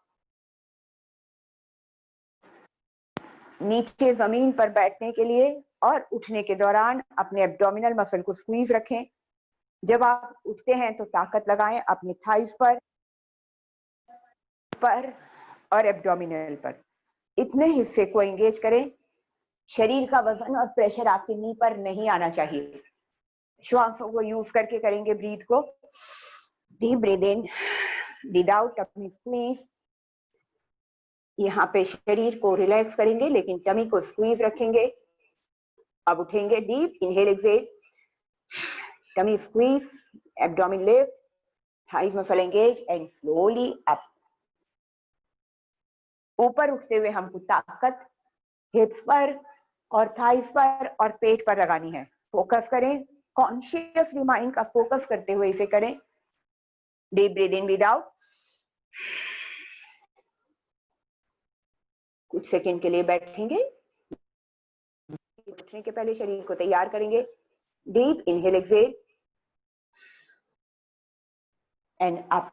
नीचे जमीन पर बैठने के लिए और उठने के दौरान अपने एब्डोमिनल मसल को स्क्वीज रखें। जब आप उठते हैं तो ताकत लगाएं अपने थाइस पर और एब्डोमिनल पर। इतने हिस्से को एंगेज करें। शरीर का वजन और प्रेशर आपके नी पर नहीं आना चाहिए। श्वासों को यूज करके करेंगे ब्रीथ को। Deep breathe in, breathe out, अपनी स्क्वीज। यहाँ पे शरीर को रिलैक्स करेंगे लेकिन टमी को स्क्वीज रखेंगे। अब उठेंगे, deep inhale, exhale, tummy squeeze, abdomen lift, thighs muscle engage and slowly up. ऊपर उठते हुए हमको ताकत हिप्स पर और थाइस पर और पेट पर लगानी है। फोकस करें, कॉन्शियसली माइंड का फोकस करते हुए इसे करें। Deep breathe in, breathe out. कुछ सेकंड के लिए बैठेंगे उठने के पहले शरीर को तैयार करेंगे। Deep inhale exhale and up.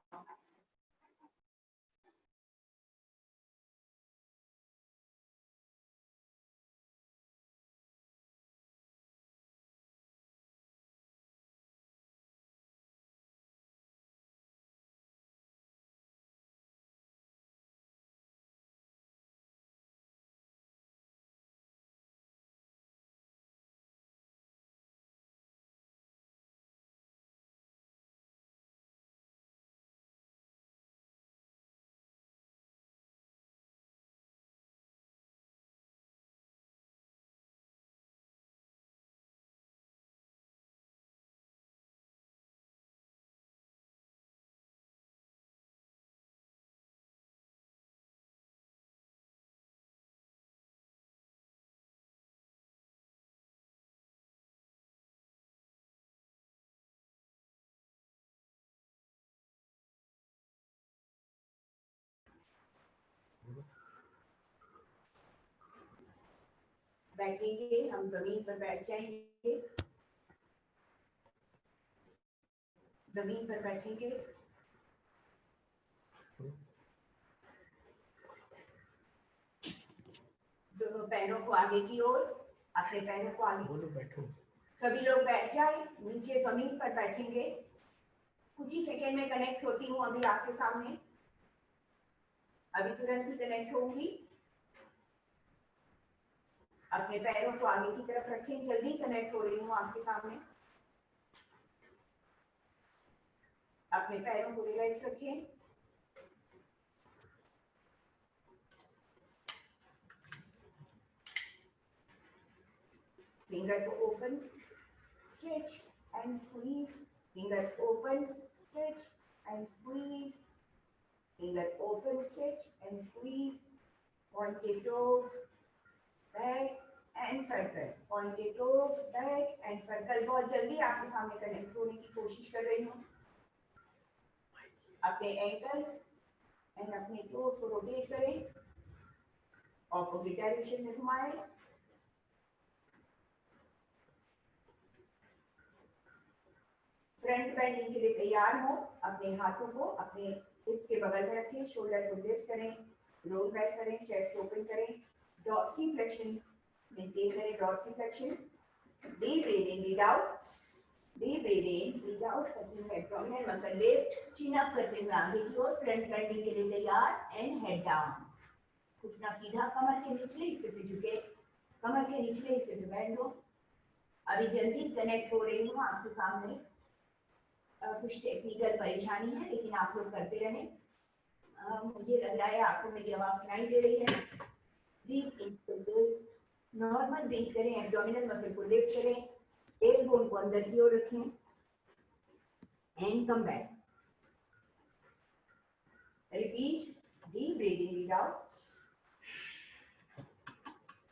बैठेंगे, हम जमीन पर बैठ जाएंगे, जमीन पर बैठेंगे। दोनों पैरों को आगे की ओर, अपने पैरों को आगे। बैठो, सभी लोग बैठ जाए, नीचे जमीन पर बैठेंगे। कुछ ही सेकेंड में कनेक्ट होती हूँ अभी आपके सामने, अभी तुरंत ही कनेक्ट होंगी। अपने पैरों को आगे की तरफ रखें, जल्दी कनेक्ट हो रही हूँ आपके सामने। अपने पैरों को रिलैक्स रखें। फिंगर को open, stretch and squeeze, finger open, stretch and squeeze, finger open, stretch and squeeze, pointed toes, back and circle, pointed toes, back and circle। बहुत जल्दी आपके सामने कनेक्ट होने की कोशिश कर रही हूँ। अपने एंकल्स एंड अपने टोस को रोटेट करें, ऑपोजिट डायरेक्शन में घुमाएं। फ्रंट बेंडिंग के लिए तैयार हो, अपने हाथों को अपने हिप्स के बगल में रखें, शोल्डर को लिफ्ट करें, रोल बैक करें, चेस्ट ओपन करें, डॉर्सिफ्लेक्शन मेंटेन करें, dorsiflexion. Deep breathing, breathe out, deep breathing, breathe out करते हुए abdominal muscle lift, chin up करते हुए आगे की ओर, फ्रंट बेंडिंग के लिए तैयार एंड हेड डाउन। घुटना सीधा, कमर के निचले हिस्से से झुके, कमर के निचले हिस्से से बैंड हो। अभी जल्दी कनेक्ट हो रही हूँ आपके सामने। कुछ टेक्निकल परेशानी है, लेकिन आप लोग करते रहें। मुझे लग रहा है आपको मेरी आवाज सुनाई दे रही है। डीप इनहेल, नॉर्मल ब्रीथ करें, एब्डोमिनल मसल को लिफ्ट करें, टेलबोन को अंदर की ओर रखें and come back. Repeat, deep breathing, breathe out,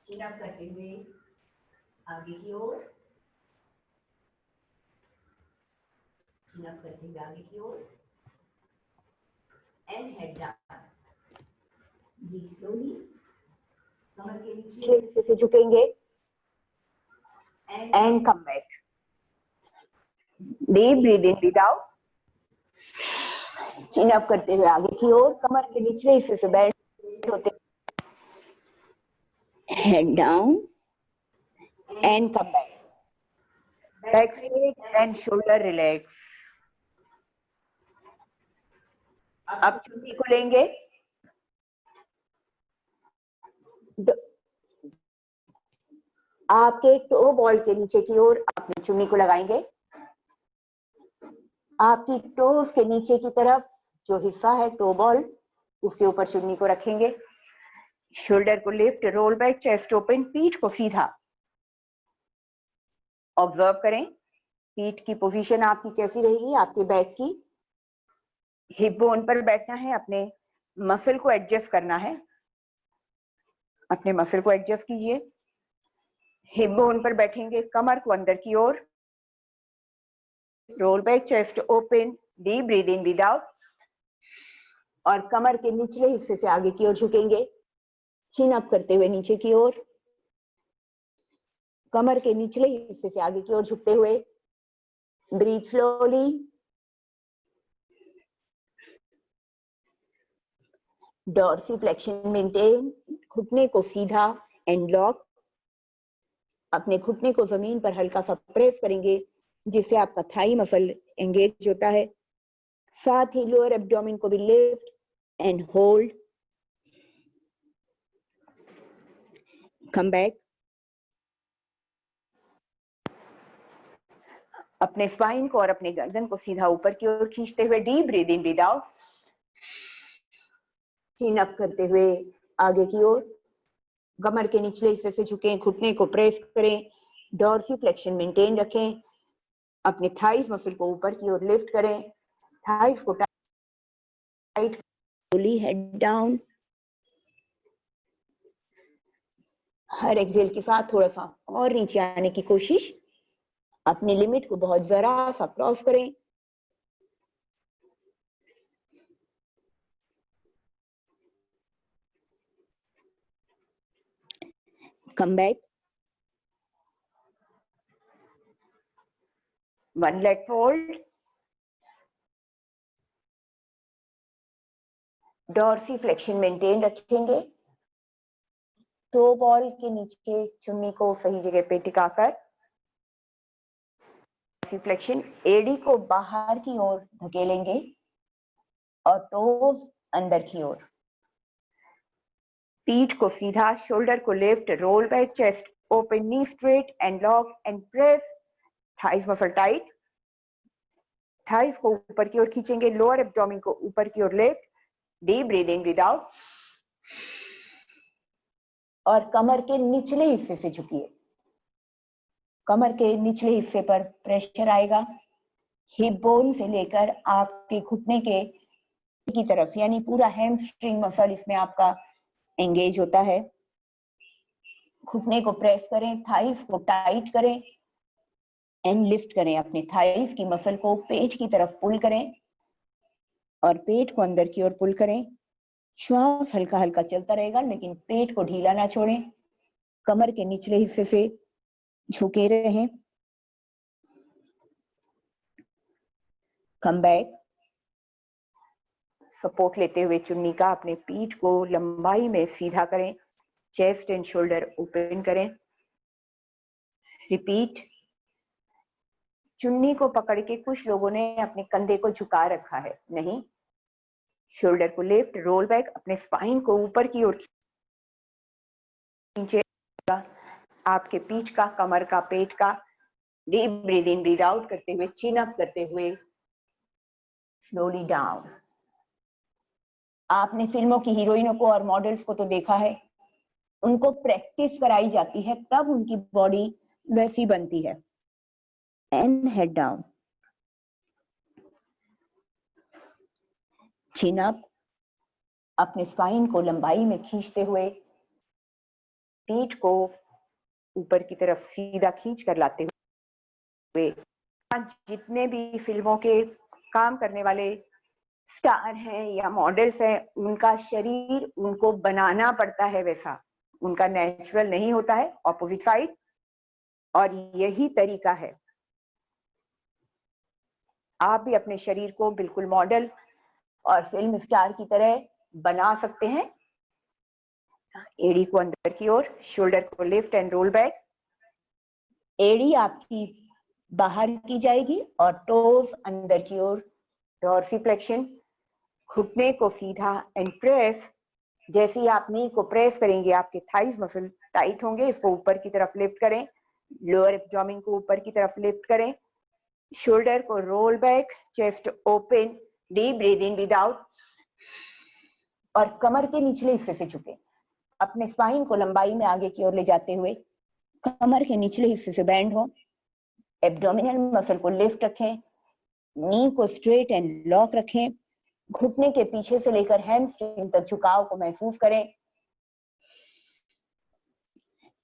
chin up करते हुए आगे की ओर, चिन अप करते हुए आगे की ओर and head down. Breathe slowly, कमर के नीचे हिस्से से झुकेंगे and come back. Deep breathe in, breathe out, chin up करते हुए आगे की ओर, कमर के निचले हिस्से से बैंड होते, head down and come back. Back straight and shoulder relax. अब चुन्नी को लेंगे, आपके टो बॉल के नीचे की ओर अपनी चुन्नी को लगाएंगे। आपकी टोस के नीचे की तरफ जो हिस्सा है टो बॉल, उसके ऊपर चुन्नी को रखेंगे। शोल्डर को lift, role back, chest open, पीठ को सीधा। ऑब्जर्व करें पीठ की पोजीशन आपकी कैसी रहेगी, आपके बैक की। हिप बोन पर बैठना है, अपने मसल को एडजस्ट करना है, अपने मसल को एडजस्ट कीजिए। हिप बोन पर बैठेंगे, कमर को अंदर की ओर, roll back, chest open, deep breathe in, breathe out, और कमर के निचले हिस्से से आगे की ओर झुकेंगे, चिन अप करते हुए नीचे की ओर। कमर के निचले हिस्से से आगे की ओर झुकते हुए ब्रीथ स्लोली। डॉर्सीफ्लेक्शन मेंटेन, घुटने को सीधा एंड लॉक। अपने घुटने को जमीन पर हल्का सा प्रेस करेंगे जिससे आपका थाई मसल एंगेज होता है। साथ ही लोअर एब्डोमेन को भी lift and hold. Come back. अपने स्पाइन को और अपने गर्दन को सीधा ऊपर की ओर खींचते हुए deep breath in breathe out. Chin up करते हुए आगे की ओर, कमर के निचले हिस्से से झुकें, घुटने को प्रेस करें, डॉर्सीफ्लेक्शन मेंटेन रखें। अपने थाइस मसल को ऊपर की ओर लिफ्ट करें, थाइस को टाइट, स्लोली हेड डाउन। हर एक्सहेल के साथ थोड़ा सा और नीचे आने की कोशिश। अपनी लिमिट को बहुत जरा सा क्रॉस करें। Come back. One leg fold. Dorsiflexion maintain रखेंगे। टो बॉल के नीचे चुन्नी को सही जगह पे टिकाकर डॉर्सीफ्लेक्शन, एडी को बाहर की ओर धकेलेंगे और टोज अंदर की ओर। पीठ को सीधा, शोल्डर को lift, role back, chest open, knee straight and lock and press. Thighs muscle tight. Thighs को ऊपर की ओर खींचेंगे, लोअर एब्डोमेन को ऊपर की ओर lift, deep breath in breathe out. और कमर के निचले हिस्से से झुकिए। कमर के निचले हिस्से पर प्रेशर आएगा हिप बोन से लेकर आपके घुटने के की तरफ, यानी पूरा हैमस्ट्रिंग मसल इसमें आपका एंगेज होता है। घुटने को प्रेस करें, थाइस को टाइट करें एंड लिफ्ट करें। अपने थाइस की मसल को पेट की तरफ पुल करें और पेट को अंदर की ओर पुल करें। श्वास हल्का हल्का चलता रहेगा लेकिन पेट को ढीला ना छोड़ें। कमर के निचले हिस्से से झुके रहें। Come back. सपोर्ट लेते हुए चुन्नी का अपने पीठ को लंबाई में सीधा करें, चेस्ट एंड शोल्डर ओपन करें। रिपीट। चुन्नी को पकड़ के कुछ लोगों ने अपने कंधे को झुका रखा है, नहीं, शोल्डर को लिफ्ट, रोल बैक, अपने स्पाइन को ऊपर की ओर खींचे, आपके पीठ का, कमर का, पेट का। Deep breath in breathe out करते हुए, चिन अप करते हुए स्लोली डाउन। आपने फिल्मों की हीरोइनों को और मॉडल्स को तो देखा है, उनको प्रैक्टिस कराई जाती है तब उनकी बॉडी वैसी बनती है। And head down, chin up. अपने स्पाइन को लंबाई में खींचते हुए पीठ को ऊपर की तरफ सीधा खींच कर लाते हुए, जितने भी फिल्मों के काम करने वाले स्टार हैं या मॉडल्स हैं, उनका शरीर उनको बनाना पड़ता है वैसा, उनका नेचुरल नहीं होता है, ऑपोजिट साइड। और यही तरीका है, आप भी अपने शरीर को बिल्कुल मॉडल और फिल्म स्टार की तरह बना सकते हैं। एड़ी को अंदर की ओर, शोल्डर को लिफ्ट एंड रोल बैक। एड़ी आपकी बाहर की जाएगी और टोस अंदर की ओर, डॉर्सीफ्लेक्शन। घुटने को सीधा एंड प्रेस। जैसे ही आप नी को प्रेस करेंगे आपके थाइस मसल टाइट होंगे, इसको ऊपर की तरफ लिफ्ट करें, लोअर एब्डोमेन को ऊपर की तरफ लिफ्ट करें, शोल्डर को roll back, chest open, deep breathe in breathe out. और कमर के निचले हिस्से से झुके, अपने स्पाइन को लंबाई में आगे की ओर ले जाते हुए कमर के निचले हिस्से से बैंड हो, एब्डोमिनल मसल को लिफ्ट रखें, नी को स्ट्रेट एंड लॉक रखें, घुटने के पीछे से लेकर हैमस्ट्रिंग तक झुकाव को महसूस करें।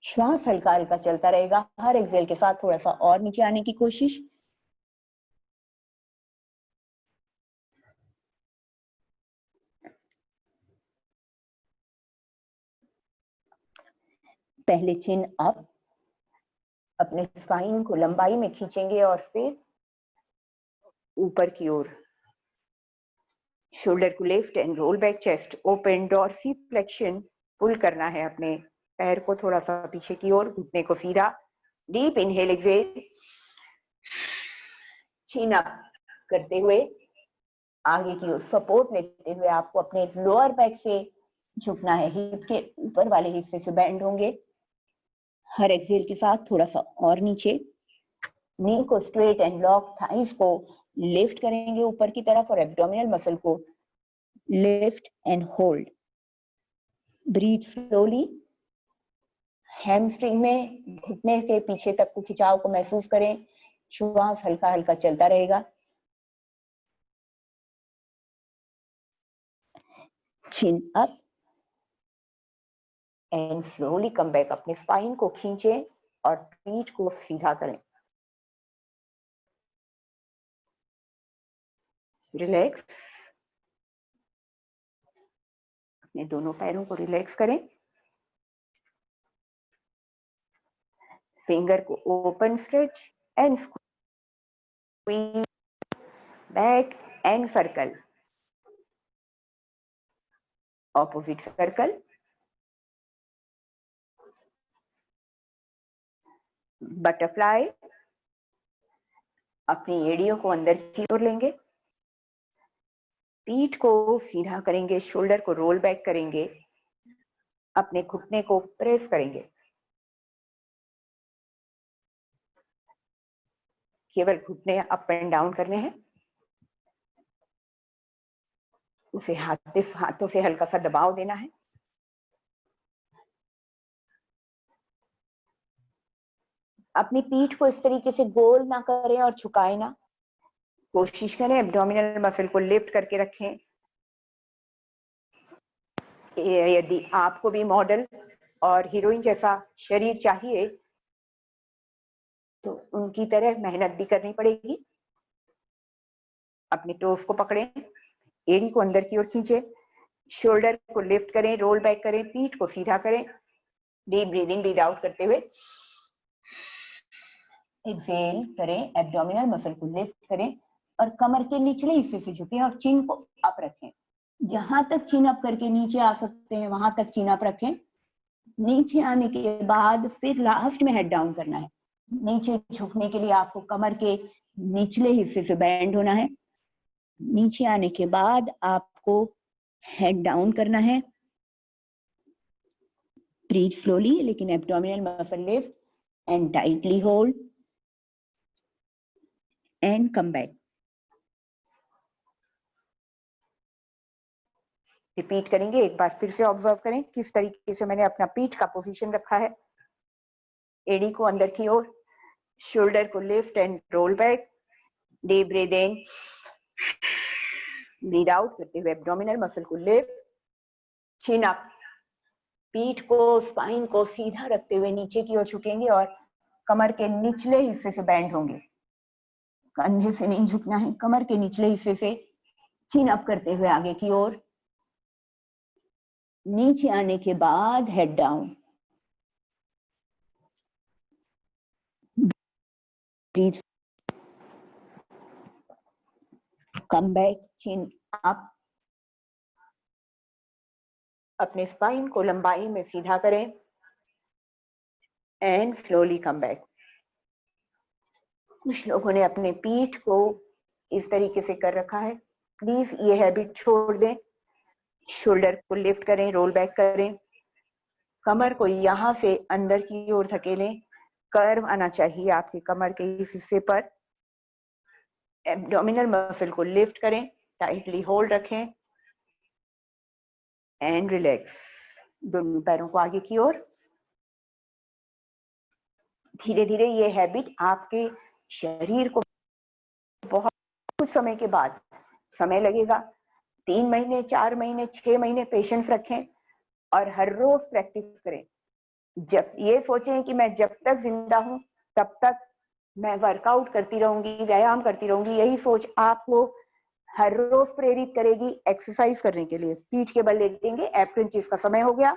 श्वास हल्का हल्का चलता रहेगा, हर एक्सहेल के साथ थोड़ा सा और नीचे आने की कोशिश। पहले चिन अप, अपने स्पाइन को लंबाई में खींचेंगे और फिर ऊपर की ओर। शोल्डर को lift and roll back, chest open, dorsiflexion, pull करना है अपने पैर को थोड़ा सा पीछे की ओर, घुटने को सीधा। डीप इनहेल, एक्सहेल, चिन अप करते हुए आगे की ओर सपोर्ट लेते हुए आपको अपने लोअर बैक से झुकना है, हिप के ऊपर वाले हिस्से से बैंड होंगे। हर एक्सहेल के साथ थोड़ा सा और नीचे, नी को स्ट्रेट एंड लॉक, थाइस को लिफ्ट करेंगे ऊपर की तरफ और एब्डोमिनल मसल को lift and hold. Breathe slowly. Hamstring में घुटने के पीछे तक को खिंचाव को महसूस करें, श्वास हल्का हल्का चलता रहेगा। चिन up and slowly come back. अपने स्पाइन को खींचें और पीठ को सीधा करें। रिलैक्स। अपने दोनों पैरों को रिलैक्स करें। फिंगर को open, stretch and squeeze, back and circle, opposite circle, butterfly. अपनी एड़ियों को अंदर की ओर लेंगे, पीठ को सीधा करेंगे, शोल्डर को रोल बैक करेंगे, अपने घुटने को प्रेस करेंगे। केवल घुटने अप एंड डाउन करने हैं। उसे हाथों से हल्का सा दबाव देना है। अपनी पीठ को इस तरीके से गोल ना करें और झुकाए ना। कोशिश करें एब्डोमिनल मसल को लिफ्ट करके रखें। यदि आपको भी मॉडल और हीरोइन जैसा शरीर चाहिए तो उनकी तरह मेहनत भी करनी पड़ेगी। अपने टोस को पकड़ें, एड़ी को अंदर की ओर खींचे, शोल्डर को लिफ्ट करें, रोल बैक करें, पीठ को सीधा करें। डीप ब्रीदिंग, ब्रीद आउट करते हुए एक्सहेल करें, एब्डोमिनल मसल को लिफ्ट करें और कमर के निचले हिस्से से झुकें और चिन को अप रखें। जहां तक चिन अप करके नीचे आ सकते हैं वहां तक चिन अप रखें। नीचे आने के बाद फिर लास्ट में हेड डाउन करना है। नीचे झुकने के लिए आपको कमर के निचले हिस्से से बैंड होना है। नीचे आने के बाद आपको हेड डाउन करना है। ब्रीथ स्लोली, लेकिन abdominal muscle lift and tightly hold and come back. Repeat करेंगे। एक बार फिर से ऑब्जर्व करें किस तरीके से मैंने अपना पीठ का पोजीशन रखा है। एड़ी को अंदर की ओर, शोल्डर को lift and roll back. Deep breathe in, breathe out करते हुए एब्डोमिनल मसल को लिफ्ट, चिन अप। पीठ को, स्पाइन को सीधा रखते हुए नीचे की ओर झुकेंगे और कमर के निचले हिस्से से बैंड होंगे। कंधे से नहीं झुकना है, कमर के निचले हिस्से से चिन अप करते हुए आगे की ओर। नीचे आने के बाद head down. Breathe, come back, chin up. अपने स्पाइन को लंबाई में सीधा करें एंड स्लोली कम बैक। कुछ लोगों ने अपने पीठ को इस तरीके से कर रखा है, प्लीज ये हैबिट छोड़ दें। शोल्डर को लिफ्ट करें, रोल बैक करें, कमर को यहां से अंदर की ओर धकेलें। कर्व आना चाहिए आपके कमर के इस हिस्से पर। एब्डोमिनल मसल को लिफ्ट करें, टाइटली होल्ड रखें एंड रिलैक्स। दोनों पैरों को आगे की ओर। धीरे धीरे ये हैबिट आपके शरीर को बहुत कुछ समय के बाद, समय लगेगा, 3 महीने, 4 महीने, 6 महीने पेशेंस रखें और हर रोज प्रैक्टिस करें। जब ये सोचें कि मैं जब तक जिंदा हूं तब तक मैं वर्कआउट करती रहूंगी, व्यायाम करती रहूंगी, यही सोच आपको हर रोज प्रेरित करेगी एक्सरसाइज करने के लिए। पीठ के बल लेटेंगे। एब क्रंचेस का समय हो गया।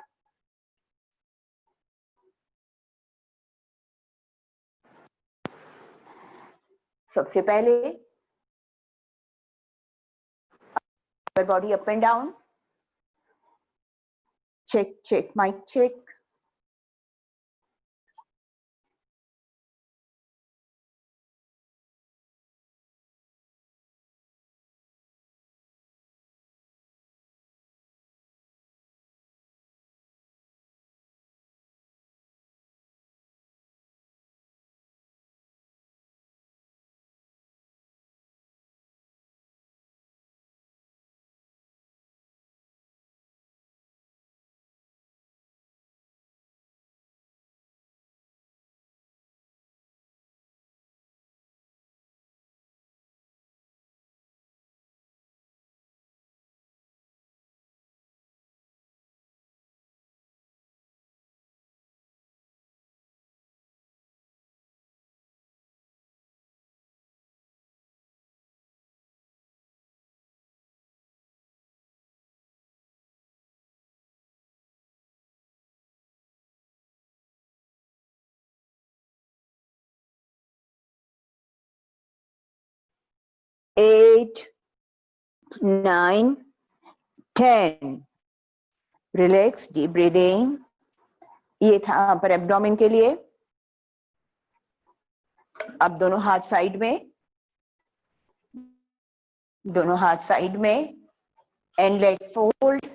सबसे पहले upper body up and down, check check mic check, eight, 9, 10, relax, deep breathing. ये था अपर एब्डोमेन के लिए। अब दोनों हाथ साइड में, दोनों हाथ साइड में, and leg fold,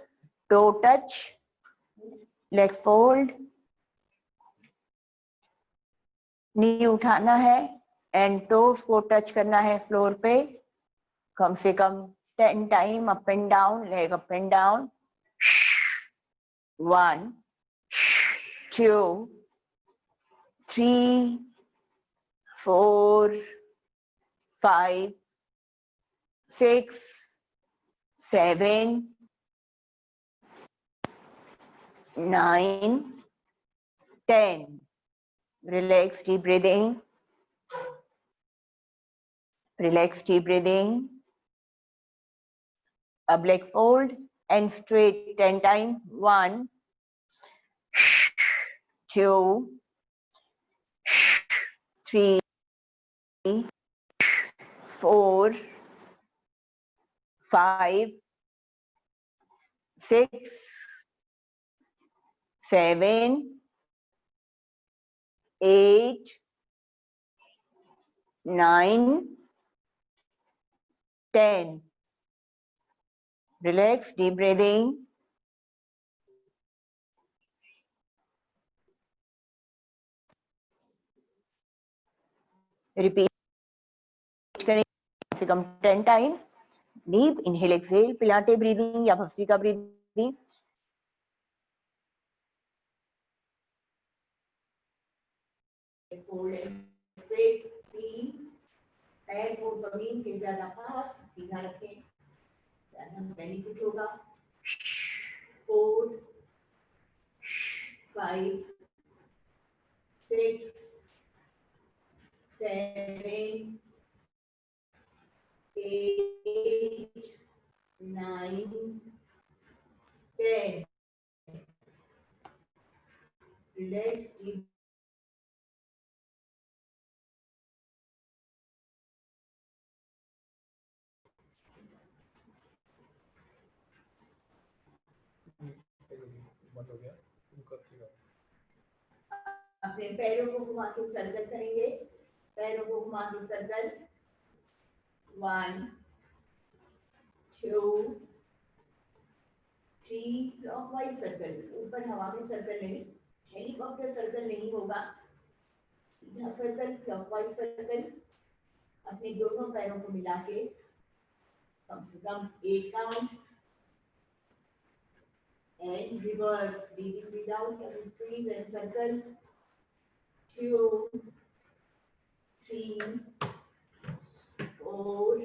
toe touch, leg fold, knee उठाना है एंड टोस को टच करना है फ्लोर पे कम से कम 10 time, up and down, leg up and down. 1, 2, 3, 4, 5, 6, 7, 9, 10. Relax, deep breathing. Relax, deep breathing. Up leg fold and straight 10 times. 1, 2, 3, 4, 5, 6, 7, 8, 9, 10. Relax, deep breathing. Repeat करें कम से कम 10 time. Deep inhale exhale, pilates breathing या भस्त्रिका breathing. Fold and straight, clean, पैर को जमीन के ज्यादा पास सीधा रखें, ज्यादा बेनिफिट होगा। 4, 5, 6, 7, 8, 9, 10. Relax deep. अपने पैरों को घुमा के सर्कल करेंगे, पैरों को घुमा के सर्कल। 1, 2, 3 क्लॉकवाइज सर्कल, ऊपर हवा में सर्कल नहीं, हेलीकॉप्टर सर्कल नहीं होगा, सीधा सर्कल, क्लॉकवाइज सर्कल। अपने दोनों पैरों को मिला के कम से कम 8 count and reverse, breathing without and squeeze and circle. 2, 3, 4,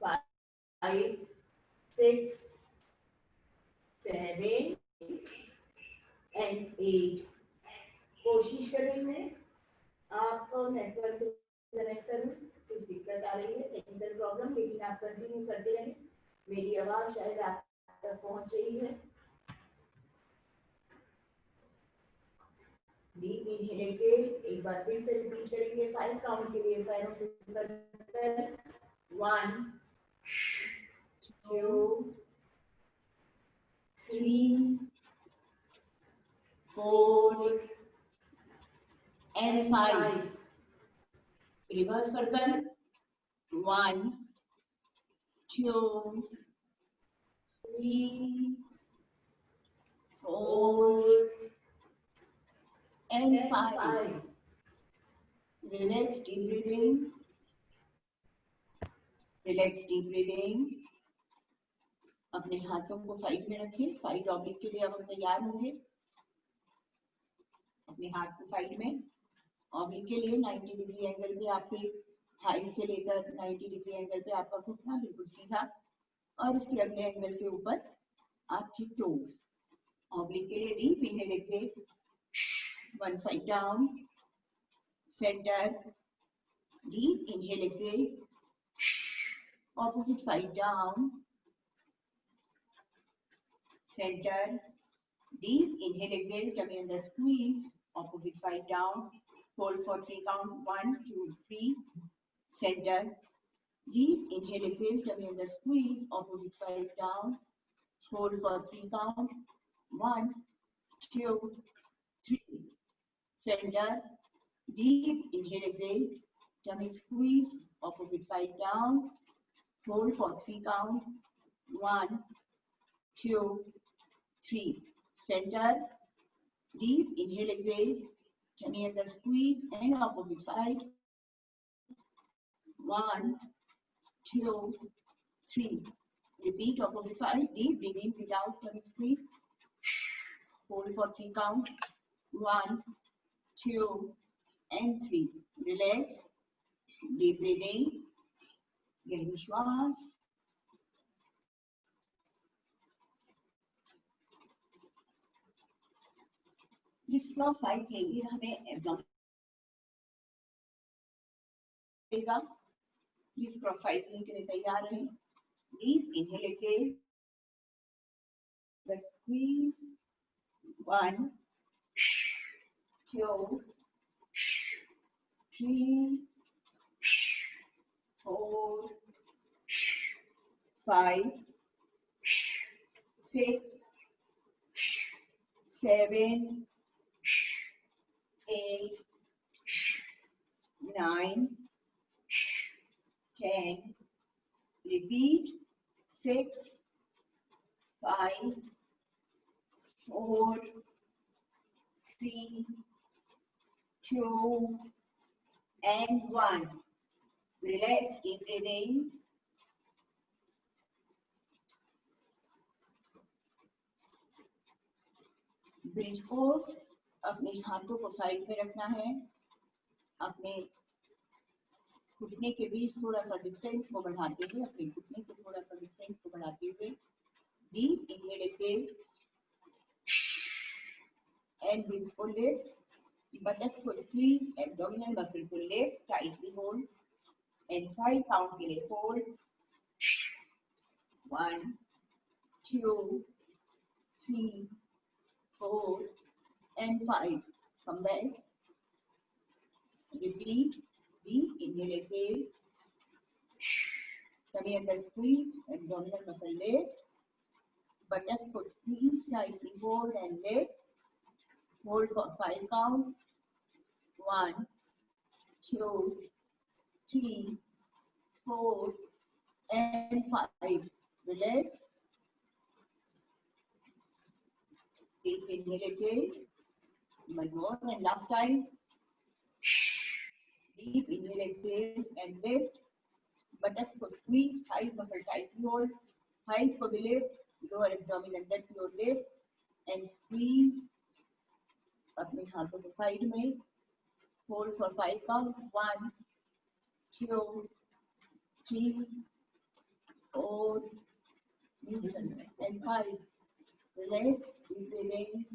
5, 6, 7 and 8. कोशिश करें मैं आपको नेटवर्क से कनेक्ट करूं, कुछ दिक्कत आ रही है, टेक्निकल प्रॉब्लम, लेकिन आप कंटिन्यू करते रहें। मेरी आवाज शायद आप तक पहुंच रही है। डीप इनहेल के एक बार फिर से रिपीट करेंगे। लीजिए 5 काउंट के लिए पैरों से circle 1 2 3 4 and 5. Reverse circle 1 2 3 4 and 5. Relax, deep breathing. Relax, deep breathing. अपने हाथों को साइड में रखिए। साइड ऑब्लिक के लिए अब हम तैयार होंगे। अपने हाथ को साइड में ऑब्लिक के लिए 90 डिग्री एंगल पे आपके थाई से लेकर 90 डिग्री एंगल पे आपका घुटना बिल्कुल सीधा और उसके अगले एंगल से ऊपर आपकी टोज। ऑब्लिक के लिए deep inhale exhale, one side down, centre, deep inhale exhale, opposite side down, center, deep inhale exhale, tummy under squeeze, opposite side down, hold for 3 count, 1 2 3, center, deep inhale exhale, tummy under squeeze, opposite side down, hold for 3 count, 1 2 3, center, deep inhale exhale, tummy squeeze, opposite side down, hold for 3 count, 1 2 3, center, deep inhale exhale, tummy under squeeze and opposite side, 1 2 3, repeat opposite side, deep breathe in, breathe out, tummy squeeze, hold for 3 count, 1 2 and 3, relax, deep breathing, गहरी श्वास। जिस फ्लो साइड लेंगे हमें एब्डोमेन देगा। प्लीज क्रॉस साइड के लिए तैयार रहें। Deep inhale exhale, squeeze 1 2 3 4 5 6 7 8 9 10, repeat 6 5 4 3 2 and 1. Relax, deep breathing. Bridge pose, अपने हाथों को साइड में रखना है। अपने घुटने के बीच थोड़ा सा डिस्टेंस को बढ़ाते हुए, अपने घुटने के थोड़ा सा डिस्टेंस को बढ़ाते हुए deep inhale exhale and breath को लिफ्ट, बटक्स को स्क्वीज, एब्डोमिनल मसल को lift, tightly hold and 5 count के लिए hold, 1 2 3 4 and 5. Come back. Repeat. Deep inhale, exhale. Tummy under squeeze, abdominal muscle lift. Buttocks for squeeze, tightly hold and lift. Hold for 5 count. 1 2 3 4 and 5. Relax. Deep inhale, exhale. One more and last time. Deep inhale, exhale and lift. Buttocks for squeeze, thighs muscle tightly hold. Thighs for the lift, lower abdomen under to your lift and squeeze. अपने हाथों को साइड में hold for 5 count. 1 2 3 4 and 5. Relax, breathing.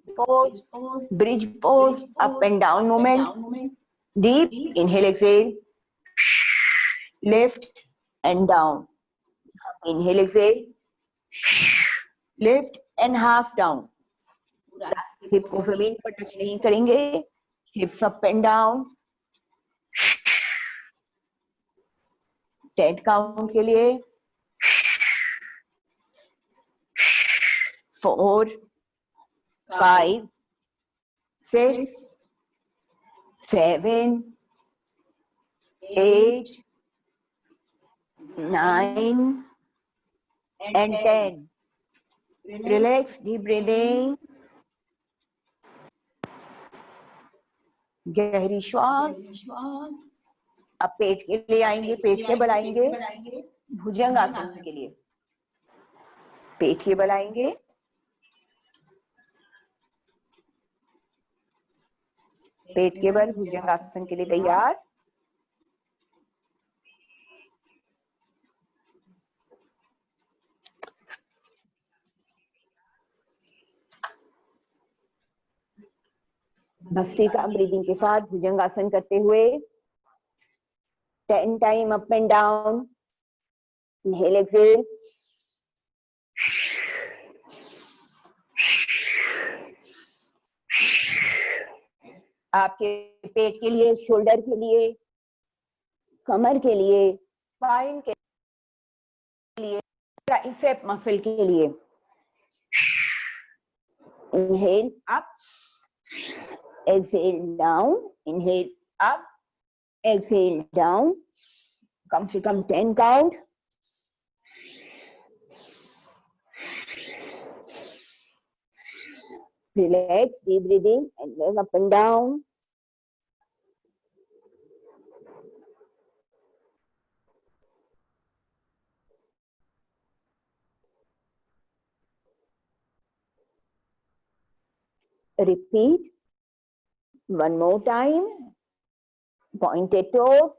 Pose, bridge pose, up and down movement. Deep inhale, exhale, lift and down. Inhale, exhale, lift and half down. Hip को जमीन पर टच नहीं करेंगे, hips up and down, 10 count के लिए, 4, 5, 6, 7, 8, 9 and 10. Relax, deep breathing. गहरी श्वास। अब पेट के लिए आएंगे, पेट के बल आएंगे भुजंग आसन के लिए। पेट के बल आएंगे, पेट के बल भुजंग आसन के लिए तैयार। भस्त्रिका ब्रीदिंग के साथ भुजंग आसन करते हुए 10 time up and down. Inhale exhale, आपके पेट के लिए, शोल्डर के लिए, कमर के लिए, स्पाइन के लिए, ट्राइसेप मसल के लिए। Inhale up, exhale down, inhale up, exhale down, कम से कम 10 count. Relax, deep breathing and leg up and down. Repeat one more time. Pointed toes.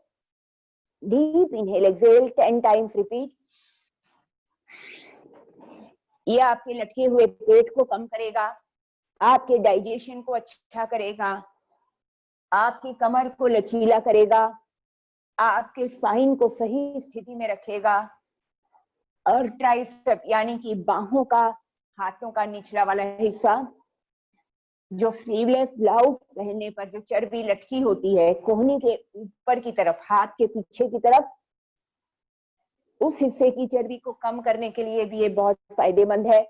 Deep inhale, exhale 10 times. Repeat. ये आपके लटके हुए पेट को कम करेगा, आपके डाइजेशन को अच्छा करेगा, आपकी कमर को लचीला करेगा, आपके स्पाइन को सही स्थिति में रखेगा और ट्राइसेप यानी कि बाहों का, हाथों का निचला वाला हिस्सा, जो स्लीवलेस ब्लाउज पहनने पर जो चर्बी लटकी होती है कोहनी के ऊपर की तरफ, हाथ के पीछे की तरफ, उस हिस्से की चर्बी को कम करने के लिए भी ये बहुत फायदेमंद है।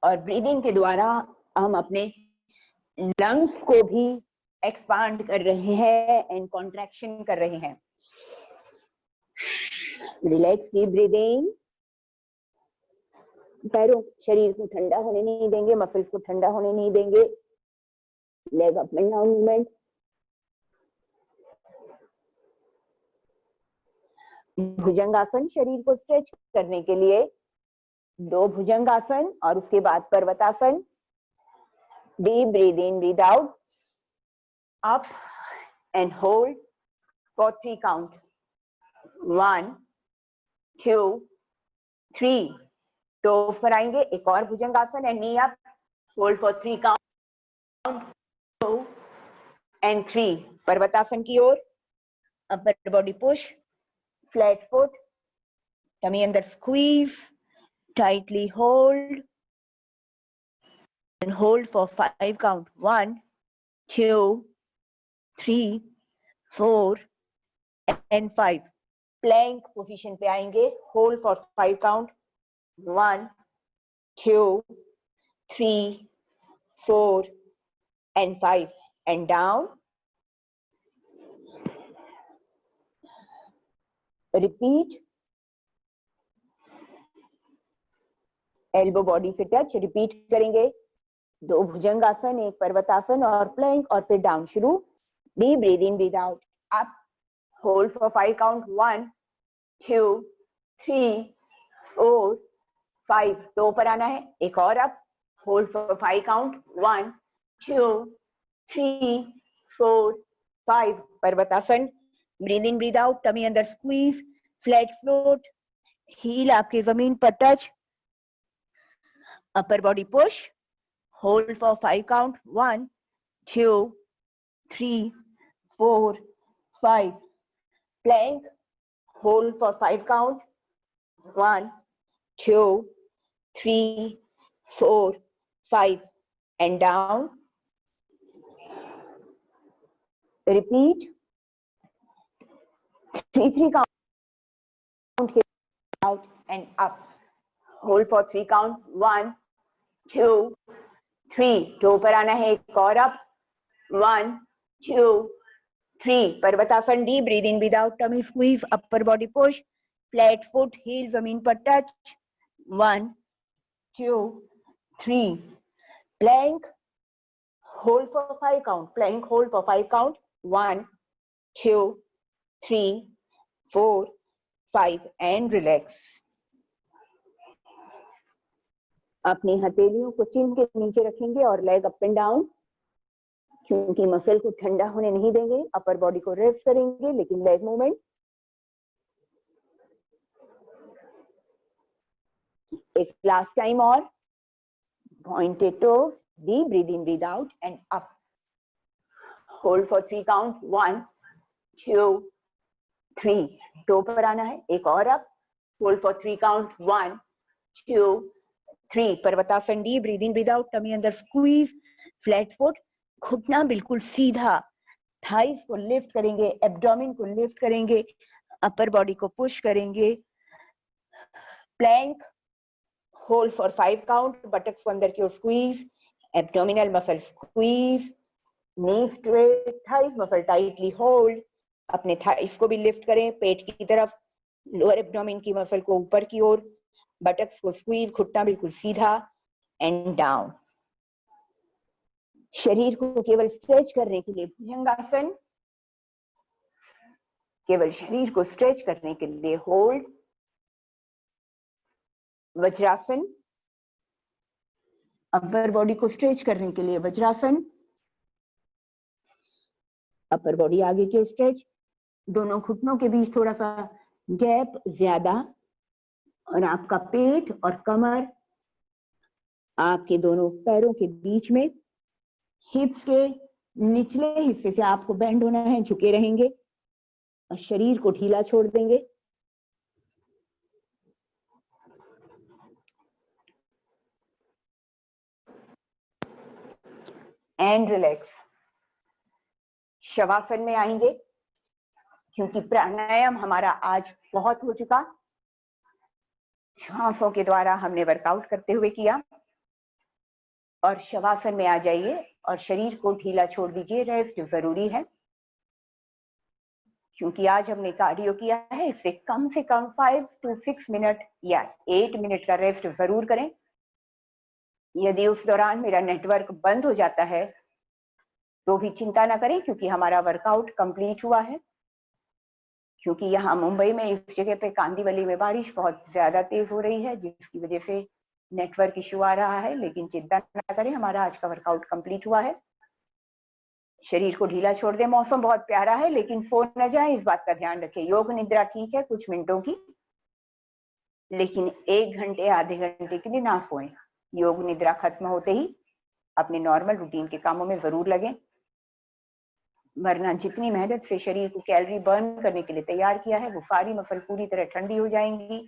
और ब्रीदिंग के द्वारा हम अपने लंग्स को भी एक्सपांड कर रहे हैं एंड कॉन्ट्रैक्शन कर रहे हैं। Relax, deep breathing. पैरों, शरीर को ठंडा होने नहीं देंगे, मसल्स को ठंडा होने नहीं देंगे। Leg up and down movement. भुजंगासन, शरीर को स्ट्रेच करने के लिए 2 भुजंगासन और उसके बाद पर्वतासन। Deep breathe in, breathe out, up and hold for 3 count. 1, 2, 3। Toes पर आएंगे, एक और भुजंगासन and knee up, hold for 3 count, 2 and 3। पर्वतासन की ओर, upper body push, flat foot, tummy under squeeze, tightly hold and hold for 5 count. 1, 2, 3, 4 and 5. Plank position पे आएंगे, hold for 5 count. 1, 2, 3, 4 and 5 and down. Repeat. Elbow body से touch, repeat करेंगे। 2 भुजंगासन, 1 पर्वतासन और प्लैंक और फिर डाउन शुरू। Deep breathe in, breathe out. Up, hold for 5 count. 1, 2, 3, 4, 5। To पर आना है, एक और up, hold for 5 count. 1, 2, 3, 4, 5। Parvatasana, breathe in, breathe out, tummy अंदर squeeze, flat float, heel आपके जमीन पर touch, upper body push, hold for 5 count. 1, 2, 3, 4, 5. Plank, hold for 5 count. 1, 2, 3, 4, 5 and down. Repeat. 3 count out and up. Hold for 3 count. 1, 2, 3. toe पर आना है, एक और up. 1, 2, 3. Parvatasana deep. Breathe in, breathe out. Tummy squeeze. Upper body push. Flat foot. Heel जमीन पर touch. 1, 2, 3. Plank. Hold for 5 count. Plank hold for 5 count. 1, 2, 3, 4, 5 and relax. अपनी हथेलियों को चिन के नीचे रखेंगे और लेग अप एंड डाउन, क्योंकि मसल को ठंडा होने नहीं देंगे. अपर बॉडी को रेस्ट करेंगे, लेकिन लेग मूवमेंट. एक लास्ट टाइम और. Pointed to, deep breathe in, breathe out and up. Hold for 3 count. 1, 2, 3. toe पर आना है, एक और up. Hold for 3 count. 1, 2, 3. Parvatasana deep. Breathe in, breathe out. tummy अंदर squeeze. Flat foot. घुटना बिल्कुल सीधा. थाइस को लिफ्ट करेंगे, एब्डोमेन को लिफ्ट करेंगे, अपर बॉडी को पुश करेंगे. Plank. Hold for 5 count. Buttocks को अंदर की ओर squeeze. Abdominal muscle squeeze. Knee straight. Thighs muscle tightly hold. अपने थाइस को भी लिफ्ट करें पेट की तरफ. लोअर एब्डोमेन की मसल को ऊपर की ओर. बटक्स को स्क्वीज. घुटना बिल्कुल सीधा एंड डाउन. शरीर को केवल स्ट्रेच करने के लिए भुजंगासन. केवल शरीर को स्ट्रेच करने के लिए होल्ड. वज्रासन. अपर बॉडी को स्ट्रेच करने के लिए वज्रासन. अपर बॉडी आगे की स्ट्रेच. दोनों घुटनों के बीच थोड़ा सा गैप ज्यादा, और आपका पेट और कमर आपके दोनों पैरों के बीच में. हिप्स के निचले हिस्से से आपको बेंड होना है, झुके रहेंगे और शरीर को ढीला छोड़ देंगे. And relax. शवासन में आएंगे, क्योंकि प्राणायाम हमारा आज बहुत हो चुका. श्वासों के द्वारा हमने वर्कआउट करते हुए किया. और शवासन में आ जाइए और शरीर को ढीला छोड़ दीजिए. रेस्ट जरूरी है, क्योंकि आज हमने कार्डियो किया है, इससे कम से कम 5 to 6 मिनट या 8 मिनट का रेस्ट जरूर करें. यदि उस दौरान मेरा नेटवर्क बंद हो जाता है तो भी चिंता ना करें, क्योंकि हमारा वर्कआउट कंप्लीट हुआ है. क्योंकि यहाँ मुंबई में इस जगह पे कांदिवली में बारिश बहुत ज्यादा तेज हो रही है, जिसकी वजह से नेटवर्क इश्यू आ रहा है. लेकिन चिंता ना करें, हमारा आज का वर्कआउट कंप्लीट हुआ है. शरीर को ढीला छोड़ दें. मौसम बहुत प्यारा है, लेकिन सो न जाए, इस बात का ध्यान रखें. योग निद्रा ठीक है कुछ मिनटों की, लेकिन 1 घंटे आधे घंटे के लिए ना सोएं. योग निद्रा खत्म होते ही अपने नॉर्मल रूटीन के कामों में जरूर लगें, वरना जितनी मेहनत से शरीर को कैलोरी बर्न करने के लिए तैयार किया है, वो सारी मसल पूरी तरह ठंडी हो जाएंगी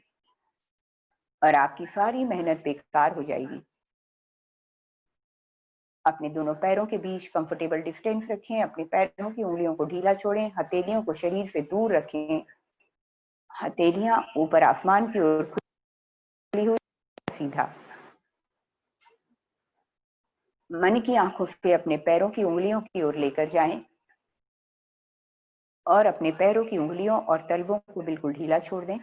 और आपकी सारी मेहनत बेकार हो जाएगी. अपने दोनों पैरों के बीच कंफर्टेबल डिस्टेंस रखें. अपने पैरों की उंगलियों को ढीला छोड़ें. हथेलियों को शरीर से दूर रखें. हथेलियां ऊपर आसमान की ओर खुली हुई, सीधा. मन की आंखों से अपने पैरों की उंगलियों की ओर लेकर जाएं और अपने पैरों की उंगलियों और तलवों को बिल्कुल ढीला छोड़ दें.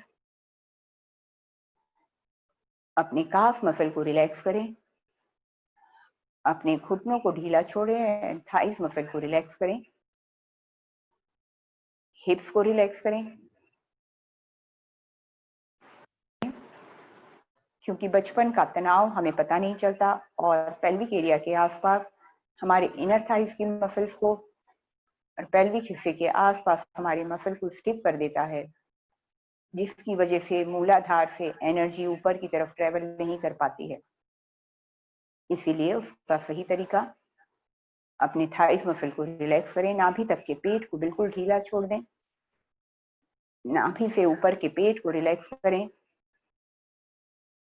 अपने काफ मसल को रिलैक्स करें. अपने घुटनों को ढीला छोड़ें. थाइस मसल को रिलैक्स करें. हिप्स को रिलैक्स करें, क्योंकि बचपन का तनाव हमें पता नहीं चलता और पेल्विक एरिया के आसपास हमारे इनर थाइस की मसल्स को और पेल्विक हिस्से के आसपास हमारे मसल को स्टिफ कर देता है, जिसकी वजह से मूलाधार से एनर्जी ऊपर की तरफ ट्रेवल नहीं कर पाती है. इसीलिए उसका सही तरीका, अपने थाइस मसल को रिलैक्स करें. नाभि तक के पेट को बिल्कुल ढीला छोड़ दें. नाभि से ऊपर के पेट को रिलैक्स करें.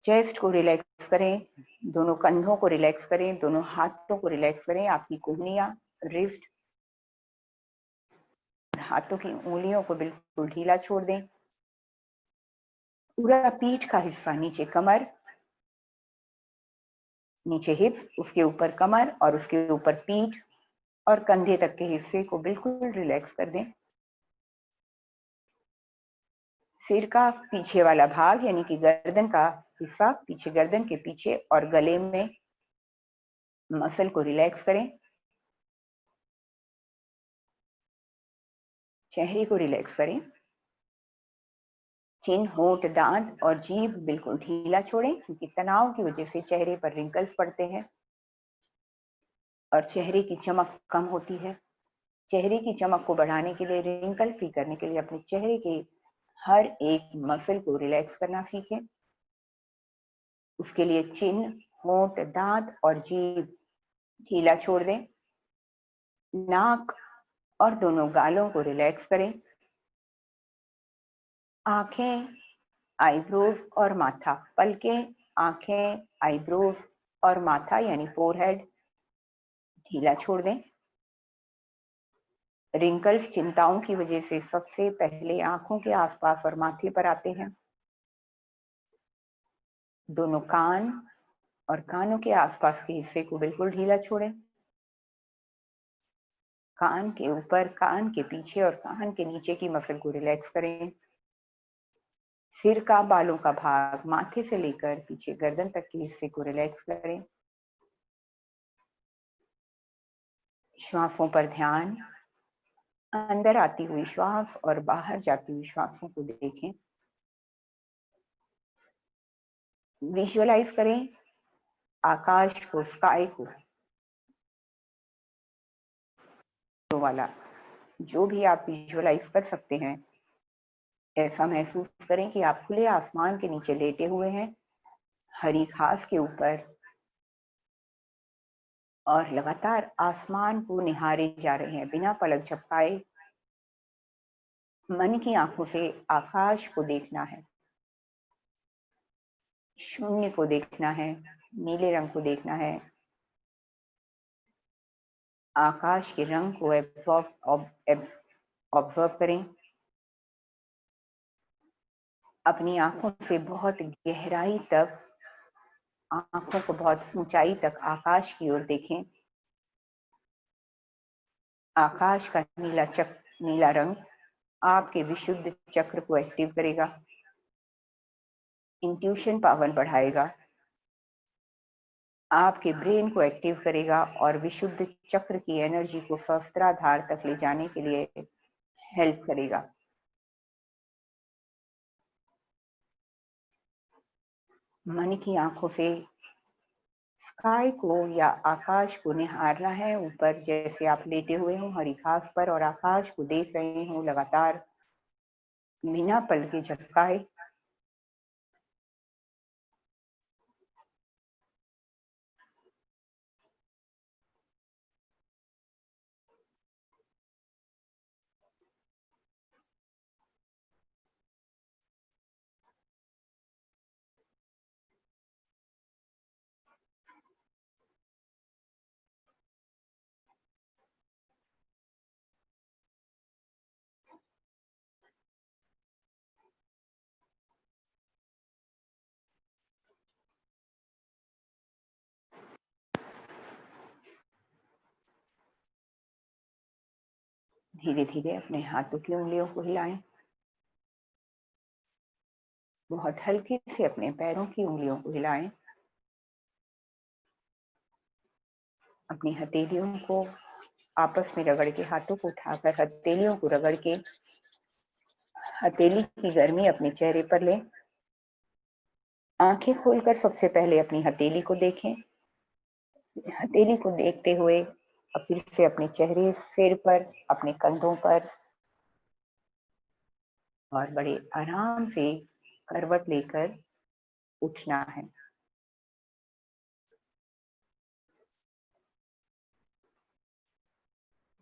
चेस्ट को रिलैक्स करें. दोनों कंधों को रिलैक्स करें. दोनों हाथों को रिलैक्स करें. आपकी कोहनियां, रिस्ट, हाथों की उंगलियों को बिल्कुल ढीला छोड़ दें। पूरा पीठ का हिस्सा नीचे कमर, नीचे हिप्स, उसके ऊपर कमर और उसके ऊपर पीठ और कंधे तक के हिस्से को बिल्कुल रिलैक्स कर दें। सिर का पीछे वाला भाग यानी कि गर्दन का हिस्सा पीछे, गर्दन के पीछे और गले में मसल को रिलैक्स करें। चेहरे को रिलैक्स करें। चिन, होंठ, दांत और जीभ बिल्कुल ढीला छोड़ें, क्योंकि तनाव की वजह से चेहरे पर रिंकल्स पड़ते हैं और चेहरे की चमक कम होती है। चेहरे की चमक को बढ़ाने के लिए, रिंकल फ्री करने के लिए अपने चेहरे के हर एक मसल को रिलैक्स करना सीखें। उसके लिए चिन, होंठ, दांत और जीभ ढीला छोड़ दें। नाक और दोनों गालों को रिलैक्स करें। आंखें, आईब्रोज और माथा, पलकें, आंखें, आईब्रोज और माथा यानी फोरहेड ढीला छोड़ दें। रिंकल्स चिंताओं की वजह से सबसे पहले आंखों के आसपास और माथे पर आते हैं। दोनों कान और कानों के आसपास के हिस्से को बिल्कुल ढीला छोड़ें। कान के ऊपर, कान के पीछे और कान के नीचे की मसल को रिलैक्स करें। सिर का, बालों का भाग माथे से लेकर पीछे गर्दन तक के हिस्से को रिलैक्स करें। श्वासों पर ध्यान। अंदर आती हुई श्वास और बाहर जाती हुई श्वासों को देखें। विजुअलाइज करें आकाश को, स्काई को, वाला जो भी आप विजुअलाइज कर सकते हैं। ऐसा महसूस करें कि आप खुले आसमान के नीचे लेटे हुए हैं, हरी घास के ऊपर, और लगातार आसमान को निहारे जा रहे हैं बिना पलक झपकाए। मन की आंखों से आकाश को देखना है, शून्य को देखना है, नीले रंग को देखना है, आकाश के रंग को ऑब्जर्व करें। अपनी आंखों से बहुत गहराई तक, आंखों को बहुत ऊंचाई तक आकाश की ओर देखें। आकाश का नीला रंग आपके विशुद्ध चक्र को एक्टिव करेगा, इंट्यूशन पावर बढ़ाएगा, आपके ब्रेन को एक्टिव करेगा और विशुद्ध चक्र की एनर्जी को सहस्त्राधार तक ले जाने के लिए हेल्प करेगा। मन की आंखों से स्काई को या आकाश को निहारना है। ऊपर जैसे आप लेटे हुए हो हरी घास पर और आकाश को देख रहे हो लगातार बिना पलके झपकाए। धीरे धीरे अपने हाथों की उंगलियों को हिलाएं। बहुत हल्के से अपने पैरों की उंगलियों को हिलाएं। अपनी हथेलियों को आपस में रगड़ के, हाथों को उठाकर हथेलियों को रगड़ के हथेली की गर्मी अपने चेहरे पर लें। आंखें खोलकर सबसे पहले अपनी हथेली को देखें। हथेली को देखते हुए अब फिर से अपने चेहरे, सिर पर, अपने कंधों पर और बड़े आराम से करवट लेकर उठना है।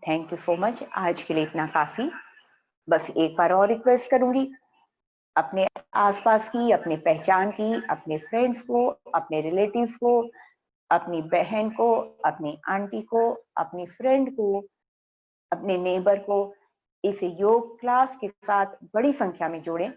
Thank you so much. आज के लिए इतना काफी। बस एक बार और रिक्वेस्ट करूंगी, अपने आसपास की, अपने पहचान की, अपने फ्रेंड्स को, अपने रिलेटिव्स को, अपनी बहन को, अपनी आंटी को, अपनी फ्रेंड को, अपने नेबर को इसे योग क्लास के साथ बड़ी संख्या में जोड़ें